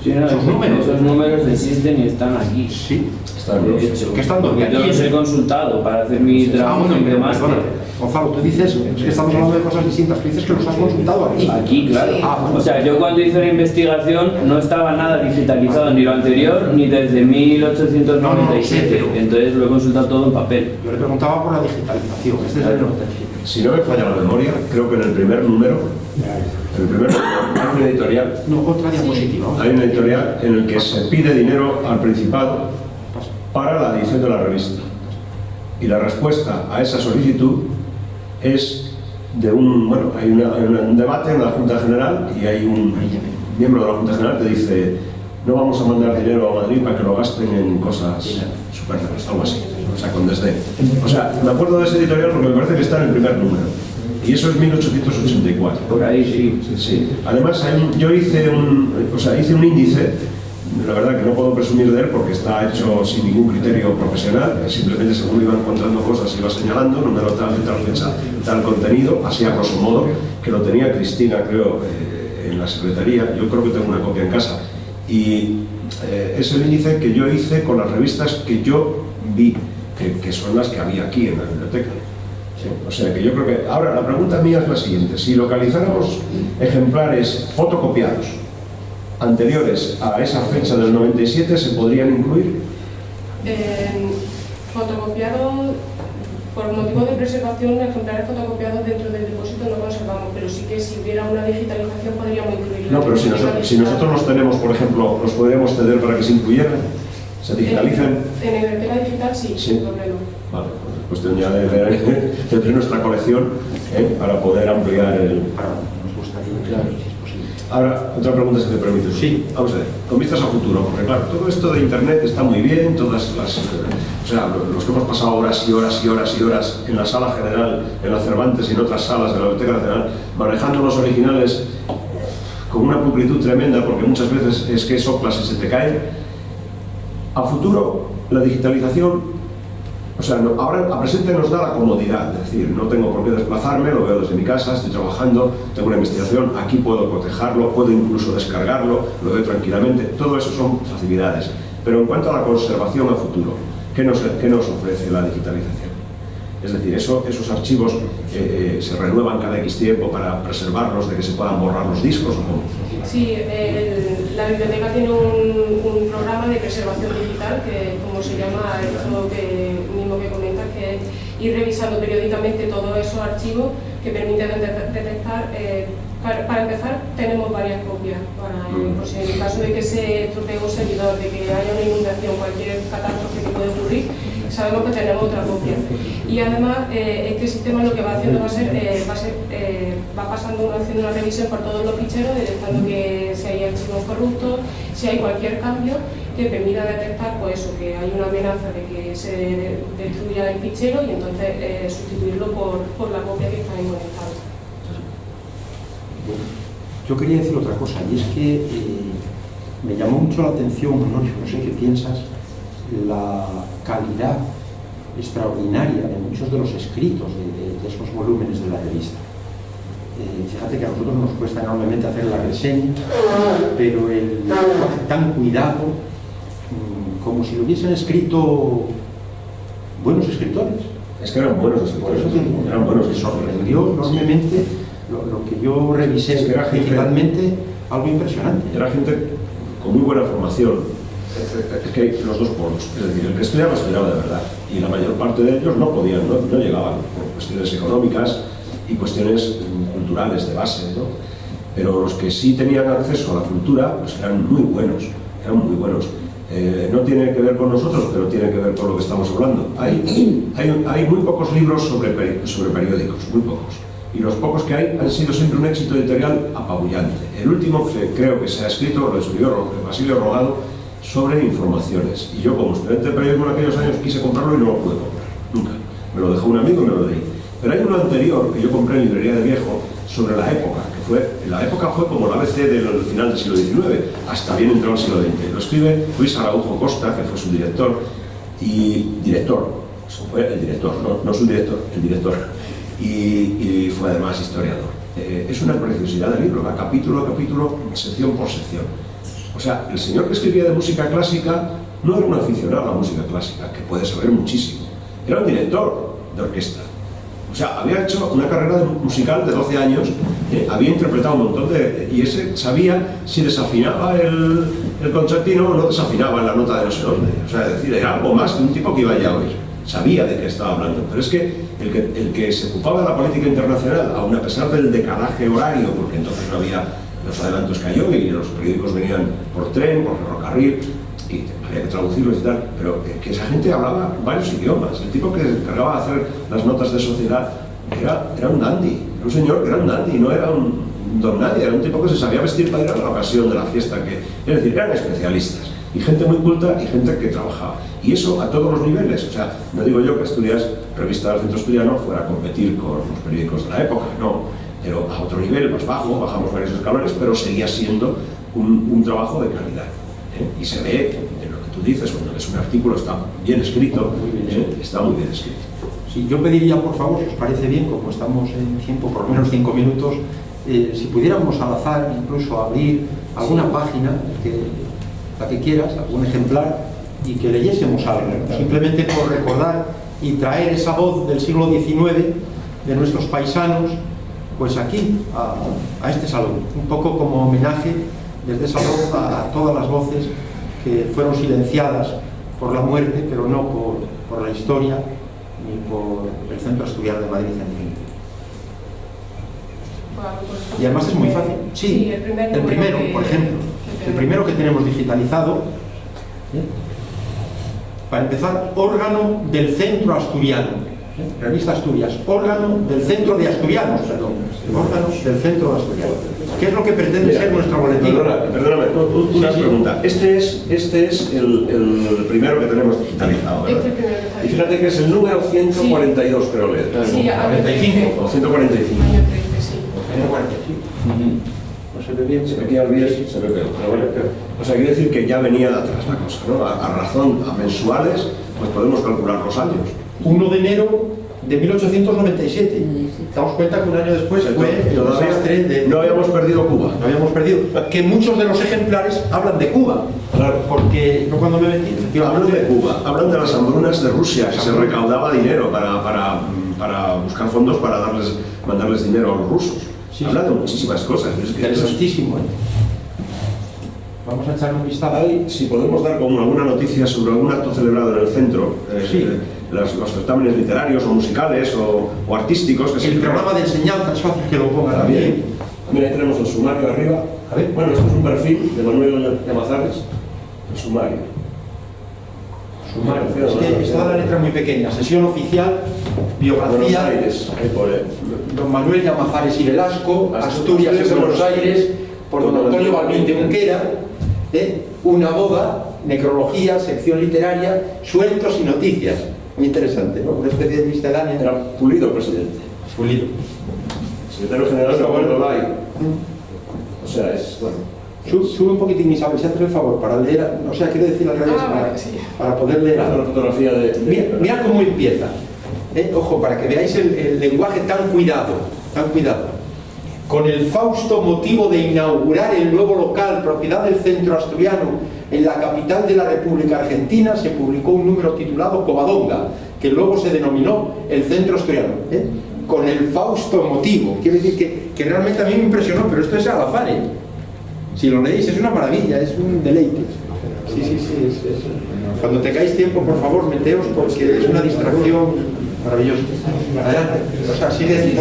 números.
Esos números existen y están aquí.
Sí.
De hecho,
¿Qué están
porque yo los he consultado para hacer mi trabajo de máster.
Gonzalo, tú dices, es que estamos hablando de cosas distintas, tú dices que los has consultado aquí.
Aquí, claro.
Bueno.
O sea, yo cuando hice la investigación no estaba nada digitalizado, ni lo anterior, ni desde 1897.
No,
Entonces lo he consultado todo en papel.
Yo le preguntaba por la digitalización, es desde el 97.
Si no me falla la memoria, creo que en el primer número hay una editorial.
No, otra diapositiva.
Hay una editorial en el que se pide dinero al Principado para la edición de la revista. Y la respuesta a esa solicitud es de hay un debate en la Junta General y hay un miembro de la Junta General que dice: no vamos a mandar dinero a Madrid para que lo gasten en cosas superfluas, algo así, o sea, con desdén. O sea, me acuerdo de ese editorial porque me parece que está en el primer número. Y eso es 1884.
Por ahí sí.
Sí. Además, yo hice un índice. La verdad que no puedo presumir de él porque está hecho sin ningún criterio profesional, simplemente según iba encontrando cosas iba señalando, número tal, de tal fecha, tal contenido, así a grosso modo, que lo tenía Cristina, creo, en la secretaría. Yo creo que tengo una copia en casa. Y es el índice que yo hice con las revistas que yo vi, que son las que había aquí en la biblioteca. Sí. O sea que yo creo que... Ahora, la pregunta mía es la siguiente: si localizáramos ejemplares fotocopiados anteriores a esa fecha del 97, ¿se podrían incluir?
Fotocopiados, por motivos de preservación, ejemplares fotocopiados dentro del depósito no conservamos, pero sí que si hubiera una digitalización podríamos incluirlos.
No, pero si nosotros los tenemos, por ejemplo, ¿los podríamos ceder para que se incluyeran? ¿Se digitalicen?
En biblioteca digital sí, sin problema.
Vale, pues es cuestión ya de ver nuestra colección para poder ampliar el...
Nos gustaría,
Ahora, otra pregunta, si te permite.
Sí.
Vamos a ver, con vistas a futuro, porque claro, todo esto de internet está muy bien, todas las... o sea, los que hemos pasado horas y horas y horas y horas en la sala general, en la Cervantes y en otras salas de la Biblioteca Nacional, manejando los originales con una pulcritud tremenda, porque muchas veces es que soplas y se te cae. A futuro, la digitalización... O sea, ahora a presente nos da la comodidad, es decir, no tengo por qué desplazarme, lo veo desde mi casa, estoy trabajando, tengo una investigación, aquí puedo cotejarlo, puedo incluso descargarlo, lo veo tranquilamente, todo eso son facilidades. Pero en cuanto a la conservación a futuro, ¿qué nos ofrece la digitalización? Es decir, esos archivos se renuevan cada X tiempo para preservarlos, de que se puedan borrar los discos, ¿o cómo?
Sí, la biblioteca tiene un programa de preservación digital que, como se llama, eso mismo que comentas, que es ir revisando periódicamente todos esos archivos que permiten detectar. Para empezar, tenemos varias copias, por si en el caso de que se estropee un servidor, de que haya una inundación, cualquier catástrofe que puede ocurrir, sabemos que tenemos otra copia. Y además, este sistema lo que va haciendo va pasando haciendo una revisión por todos los ficheros, detectando que si hay archivos corruptos, si hay cualquier cambio que permita detectar pues eso, que hay una amenaza de que se destruya el fichero y entonces sustituirlo por la copia que está en buen estado.
Yo quería decir otra cosa, y es que me llamó mucho la atención, no sé qué piensas, la calidad extraordinaria de muchos de los escritos de esos volúmenes de la revista. Fíjate que a nosotros nos cuesta enormemente hacer la reseña, pero el tan cuidado, como si lo hubiesen escrito buenos escritores.
Es que eran buenos escritores, eran buenos.
Me sorprendió enormemente lo que yo revisé,
es que era
principalmente algo impresionante.
Era gente con muy buena formación. Es que hay los dos polos, es decir, el que estudiaba de verdad, y la mayor parte de ellos no podían, no llegaban por cuestiones económicas y cuestiones culturales de base, ¿no? Pero los que sí tenían acceso a la cultura, pues eran muy buenos, no tiene que ver con nosotros, pero tiene que ver con lo que estamos hablando. Hay muy pocos libros sobre periódicos, muy pocos. Y los pocos que hay han sido siempre un éxito editorial apabullante. El último que creo que se ha escrito, lo escribió Basilio Rogado, sobre informaciones. Y yo, como estudiante de periodismo en aquellos años, quise comprarlo y no lo pude comprar, nunca. Me lo dejó un amigo y me lo leí. Pero hay uno anterior que yo compré en librería de viejo sobre la época, la época fue como la ABC del final del siglo XIX, hasta bien entrado el siglo XX. Lo escribe Luis Araujo Costa, que fue su director, fue el director, no su director, el director. Y fue además historiador. Es una preciosidad del libro, va capítulo a capítulo, sección por sección. O sea, el señor que escribía de música clásica no era un aficionado a la música clásica, que puede saber muchísimo, era un director de orquesta. O sea, había hecho una carrera musical de 12 años, había interpretado un montón y ese sabía si desafinaba el concertino o no desafinaba en la nota de no sé dónde. O sea, es decir, era algo más que un tipo que iba ya a oír. Sabía de qué estaba hablando, pero es que el que se ocupaba de la política internacional, aun a pesar del decalaje horario, porque entonces no había los adelantos que hay hoy y los periódicos venían por tren, por ferrocarril, y había que traducirlos y tal, pero que esa gente hablaba varios idiomas. El tipo que se encargaba de hacer las notas de sociedad era un dandy, era un señor que era un dandy, no era un don nadie, era un tipo que se sabía vestir para ir a la ocasión de la fiesta, es decir, eran especialistas. Y gente muy culta y gente que trabajaba. Y eso a todos los niveles. O sea, no digo yo que estudias revista del Centro Asturiano fuera a competir con los periódicos de la época, no. Pero a otro nivel, más bajo, bajamos varios escalones, pero seguía siendo un trabajo de calidad. Y se ve en lo que tú dices, cuando es un artículo está bien escrito, está muy bien escrito.
Sí, yo pediría, por favor, si os parece bien, como estamos en tiempo, por lo menos 5 minutos, si pudiéramos al azar incluso abrir alguna página la que quieras, algún ejemplar, y que leyésemos algo, simplemente por recordar y traer esa voz del siglo XIX de nuestros paisanos, pues aquí, a este salón, un poco como homenaje desde esa voz a todas las voces que fueron silenciadas por la muerte, pero no por la historia ni por el Centro Asturiano de Madrid en fin. Y además es muy fácil. Sí, el primero, por ejemplo, el primero que tenemos digitalizado, para empezar, órgano del Centro Asturiano, revista Asturias, órgano del Centro de Asturianos, perdón, órgano del Centro de Asturianos. ¿Qué es lo que pretende ser nuestro boletín?
Perdóname, una pregunta. Este es el primero que tenemos digitalizado, ¿verdad? Y fíjate que es el número 142, creo leer.
Sí,
45 o 145.
Año 13, sí.
145.
No se ve bien, se ve que al bien, se ve peor. O sea, quiere decir que ya venía de atrás la cosa, ¿no? A razón, a mensuales, pues podemos calcular los años.
1 de enero de 1897. Damos cuenta que un año después fue el desastre de...
No habíamos perdido Cuba.
No habíamos perdido. Que muchos de los ejemplares hablan de Cuba.
Claro.
Porque yo cuando me metí...
Hablan de Cuba, hablan de las hambrunas de Rusia, que se recaudaba dinero para buscar fondos para mandarles dinero a los rusos. Sí, habla de muchísimas cosas.
Interesantísimo, ¿eh? Vamos a echar un vistazo.
Ahí, si podemos dar como alguna noticia sobre algún acto celebrado en el centro,
sí.
Los certámenes literarios o musicales o artísticos. Que
el programa de enseñanza es fácil que lo pongan también.
Mira, ahí tenemos el sumario arriba. A ver. Bueno, esto es un perfil de Manuel Llamazares, el sumario.
Sumario. Es que está la letra muy pequeña. Sesión oficial, biografía.
Buenos Aires, ahí pone.
Don Manuel Llamazares y Velasco, Asturias y Buenos Aires, por don Antonio Balbín de Unquera, una boda, necrología, sección literaria, sueltos y noticias. Muy interesante, ¿no? Una especie de miscelánea.
Era Pulido presidente.
Pulido.
Secretario general de Abuelo Lai. O sea, es bueno.
Sube un poquitín, Isabel, si haces el favor, para leer, o sea, quiero decir al revés, para poder leer.
Una fotografía de
Mira cómo empieza. Ojo, para que veáis el lenguaje tan cuidado, tan cuidado. Con el fausto motivo de inaugurar el nuevo local, propiedad del Centro Asturiano, en la capital de la República Argentina, se publicó un número titulado Covadonga, que luego se denominó el Centro Asturiano. Con el fausto motivo. Quiere decir que realmente a mí me impresionó, pero esto es al azar, Si lo leéis es una maravilla, es un deleite. Sí, Cuando tengáis tiempo, por favor, meteos, porque es una distracción maravillosa. Adelante, o sea, sigue.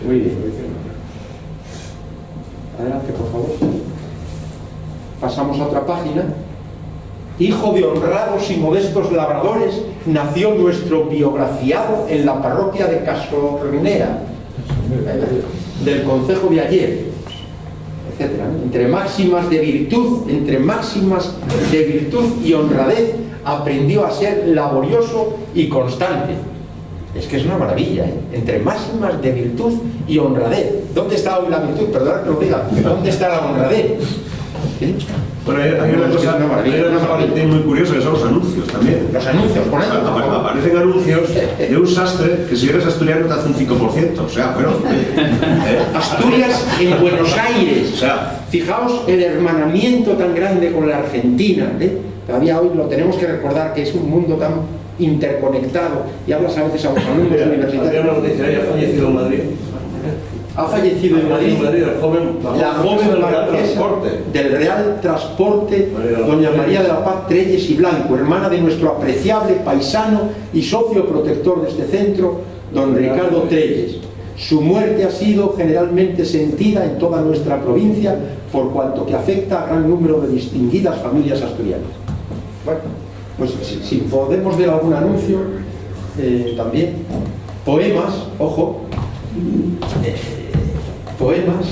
Muy bien. Adelante, por favor. Pasamos a otra página. Hijo de honrados y modestos labradores, nació nuestro biografiado en la parroquia de Casornea, del concejo de ayer, etcétera. Entre máximas de virtud y honradez, aprendió a ser laborioso y constante. Es que es una maravilla, Entre máximas de virtud y honradez. ¿Dónde está hoy la virtud? Perdón que lo diga. ¿Dónde está la honradez?
Bueno, hay una cosa muy curiosa, que son los anuncios también.
Los anuncios, por ejemplo.
Aparecen anuncios de un sastre que si eres asturiano te hace un 5%. O sea, bueno.
Asturias en Buenos Aires.
O sea,
fijaos el hermanamiento tan grande con la Argentina. Todavía hoy lo tenemos que recordar, que es un mundo tan interconectado. Y hablas a veces a los alumnos universitarios.
Una noticia, ha fallecido en Madrid.
Ha fallecido en Madrid
la joven
marquesa del Real Transporte, doña María de la Paz Trelles y Blanco, hermana de nuestro apreciable paisano y socio protector de este centro, don Ricardo Trelles. Su muerte ha sido generalmente sentida en toda nuestra provincia, por cuanto que afecta a gran número de distinguidas familias asturianas. Bueno, pues si podemos ver algún anuncio, también. Poemas, ojo. Poemas,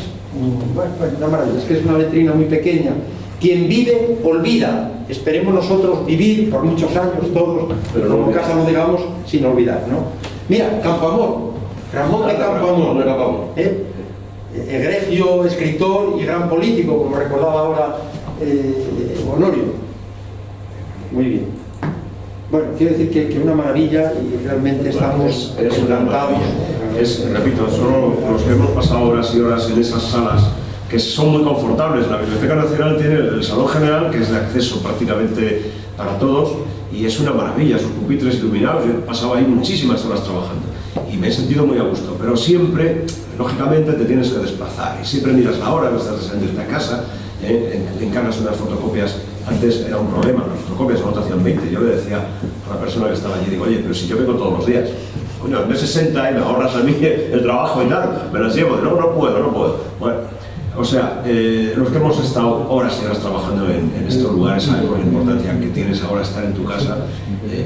una maravilla, es que es una letrina muy pequeña. Quien vive, olvida. Esperemos nosotros vivir por muchos años todos, pero no en casa no digamos sin olvidar, ¿no? Mira, Campoamor, Ramón de Campoamor, egregio escritor y gran político, como recordaba ahora Honorio. Muy bien. Bueno, quiero decir que una maravilla y realmente estamos encantados.
Repito, solo los que hemos pasado horas y horas en esas salas que son muy confortables. La Biblioteca Nacional tiene el Salón General, que es de acceso prácticamente para todos, y es una maravilla, sus pupitres iluminados. Yo he pasado ahí muchísimas horas trabajando y me he sentido muy a gusto, pero siempre, lógicamente, te tienes que desplazar y siempre miras la hora, no estás deseando a casa, encargas unas fotocopias. Antes era un problema, las fotocopias solo te hacían 20. Yo le decía a la persona que estaba allí, digo, oye, pero si yo vengo todos los días, coño, me 60 y me ahorras a mí el trabajo y tal, me las llevo. No puedo. Bueno, o sea, los que hemos estado horas y horas trabajando en estos lugares sabemos la importancia que tienes ahora estar en tu casa,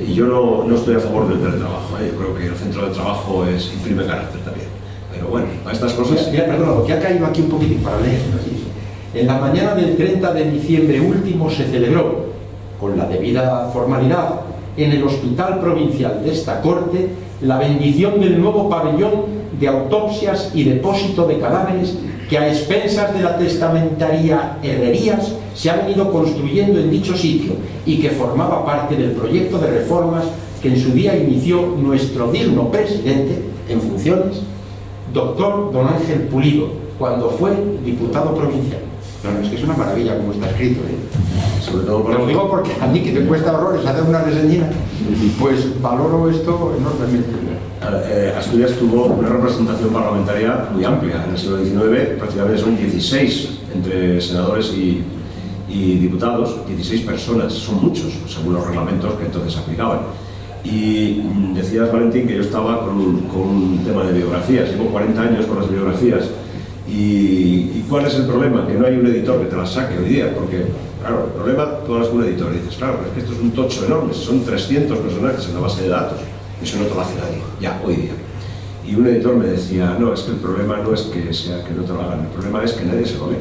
y yo no estoy a favor del teletrabajo. Yo creo que el centro de trabajo imprime carácter también. Pero bueno, a estas cosas...
Mira, perdón, porque ha caído aquí un poquitín para leer. En la mañana del 30 de diciembre último se celebró, con la debida formalidad, en el Hospital Provincial de esta Corte, la bendición del nuevo pabellón de autopsias y depósito de cadáveres que a expensas de la testamentaria Herrerías se han ido construyendo en dicho sitio y que formaba parte del proyecto de reformas que en su día inició nuestro digno presidente en funciones, doctor don Ángel Pulido, cuando fue diputado provincial. Claro, es que es una maravilla como está escrito,
Sobre todo
lo digo porque a mí, que me cuesta horrores hacer una reseñina, pues valoro esto enormemente.
Asturias tuvo una representación parlamentaria muy amplia. En el siglo XIX prácticamente son 16 entre senadores y diputados, 16 personas, son muchos, según los reglamentos que entonces aplicaban. Y decías, Valentín, que yo estaba con un tema de biografías. Llevo 40 años con las biografías ¿Y cuál es el problema? Que no hay un editor que te las saque hoy día, porque, claro, el problema, tú hablas con un editor y dices, claro, es que esto es un tocho enorme, son 300 personajes en la base de datos, eso no te lo hace nadie, ya, hoy día. Y un editor me decía, no, es que el problema no es que sea que no te lo hagan, el problema es que nadie se lo lee.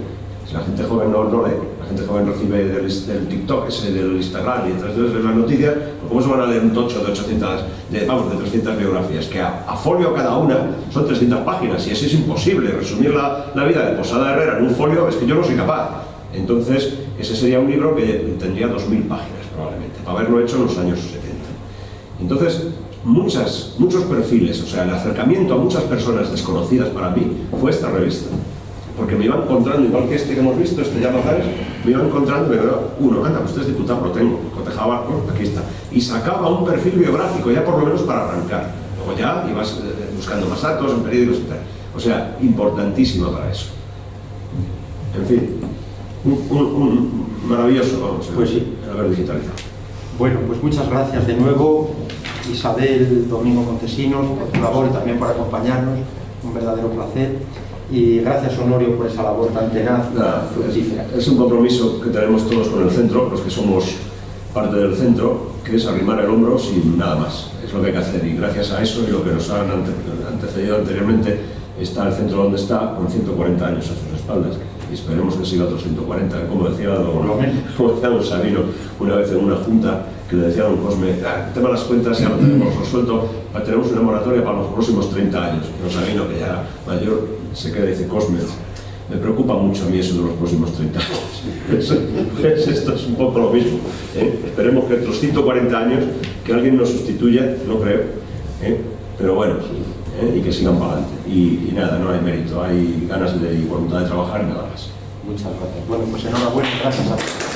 Si la gente joven no lee, la gente joven recibe del TikTok, del Instagram y entonces de las noticias, ¿cómo se van a leer un tocho de 300 biografías? Que a folio cada una son 300 páginas y así es imposible. Resumir la vida de Posada Herrera en un folio es que yo no soy capaz. Entonces, ese sería un libro que tendría 2000 páginas probablemente, para haberlo hecho en los años 70. Entonces, muchos perfiles, o sea, el acercamiento a muchas personas desconocidas para mí fue esta revista. Porque me iba encontrando, igual que este que hemos visto, este ya Bazares, me iba encontrando y me decía, anda, pues este es diputado, lo tengo, cotejaba, aquí está. Y sacaba un perfil biográfico, ya por lo menos para arrancar. Luego ya ibas buscando más datos en periódicos y tal. O sea, importantísima para eso. En fin, un maravilloso, vamos,
pues sí,
el haber digitalizado.
Bueno, pues muchas gracias de nuevo, Isabel, Domingo Montesinos, por tu labor y también por acompañarnos. Un verdadero placer. Y gracias, Honorio, por esa labor tan tenaz y fructífera.
Es un compromiso que tenemos todos con el centro, los que somos parte del centro, que es arrimar el hombro sin nada más. Es lo que hay que hacer y gracias a eso y lo que nos han antecedido anteriormente está el centro donde está, con 140 años a sus espaldas. Y esperemos que siga otros 140, como decía don Sabino una vez en una junta, que le decía a don Cosme, el tema de las cuentas ya lo tenemos resuelto, tenemos una moratoria para los próximos 30 años. Y don Sabino, que ya mayor, se queda y dice, Cosme, me preocupa mucho a mí eso de los próximos 30 años. Esto es un poco lo mismo. Esperemos que otros 140 años, que alguien nos sustituya, no creo, pero bueno, y que sigan para adelante. Y nada, no hay mérito, hay ganas y voluntad de trabajar y nada más.
Muchas gracias. Bueno, pues enhorabuena, gracias a todos.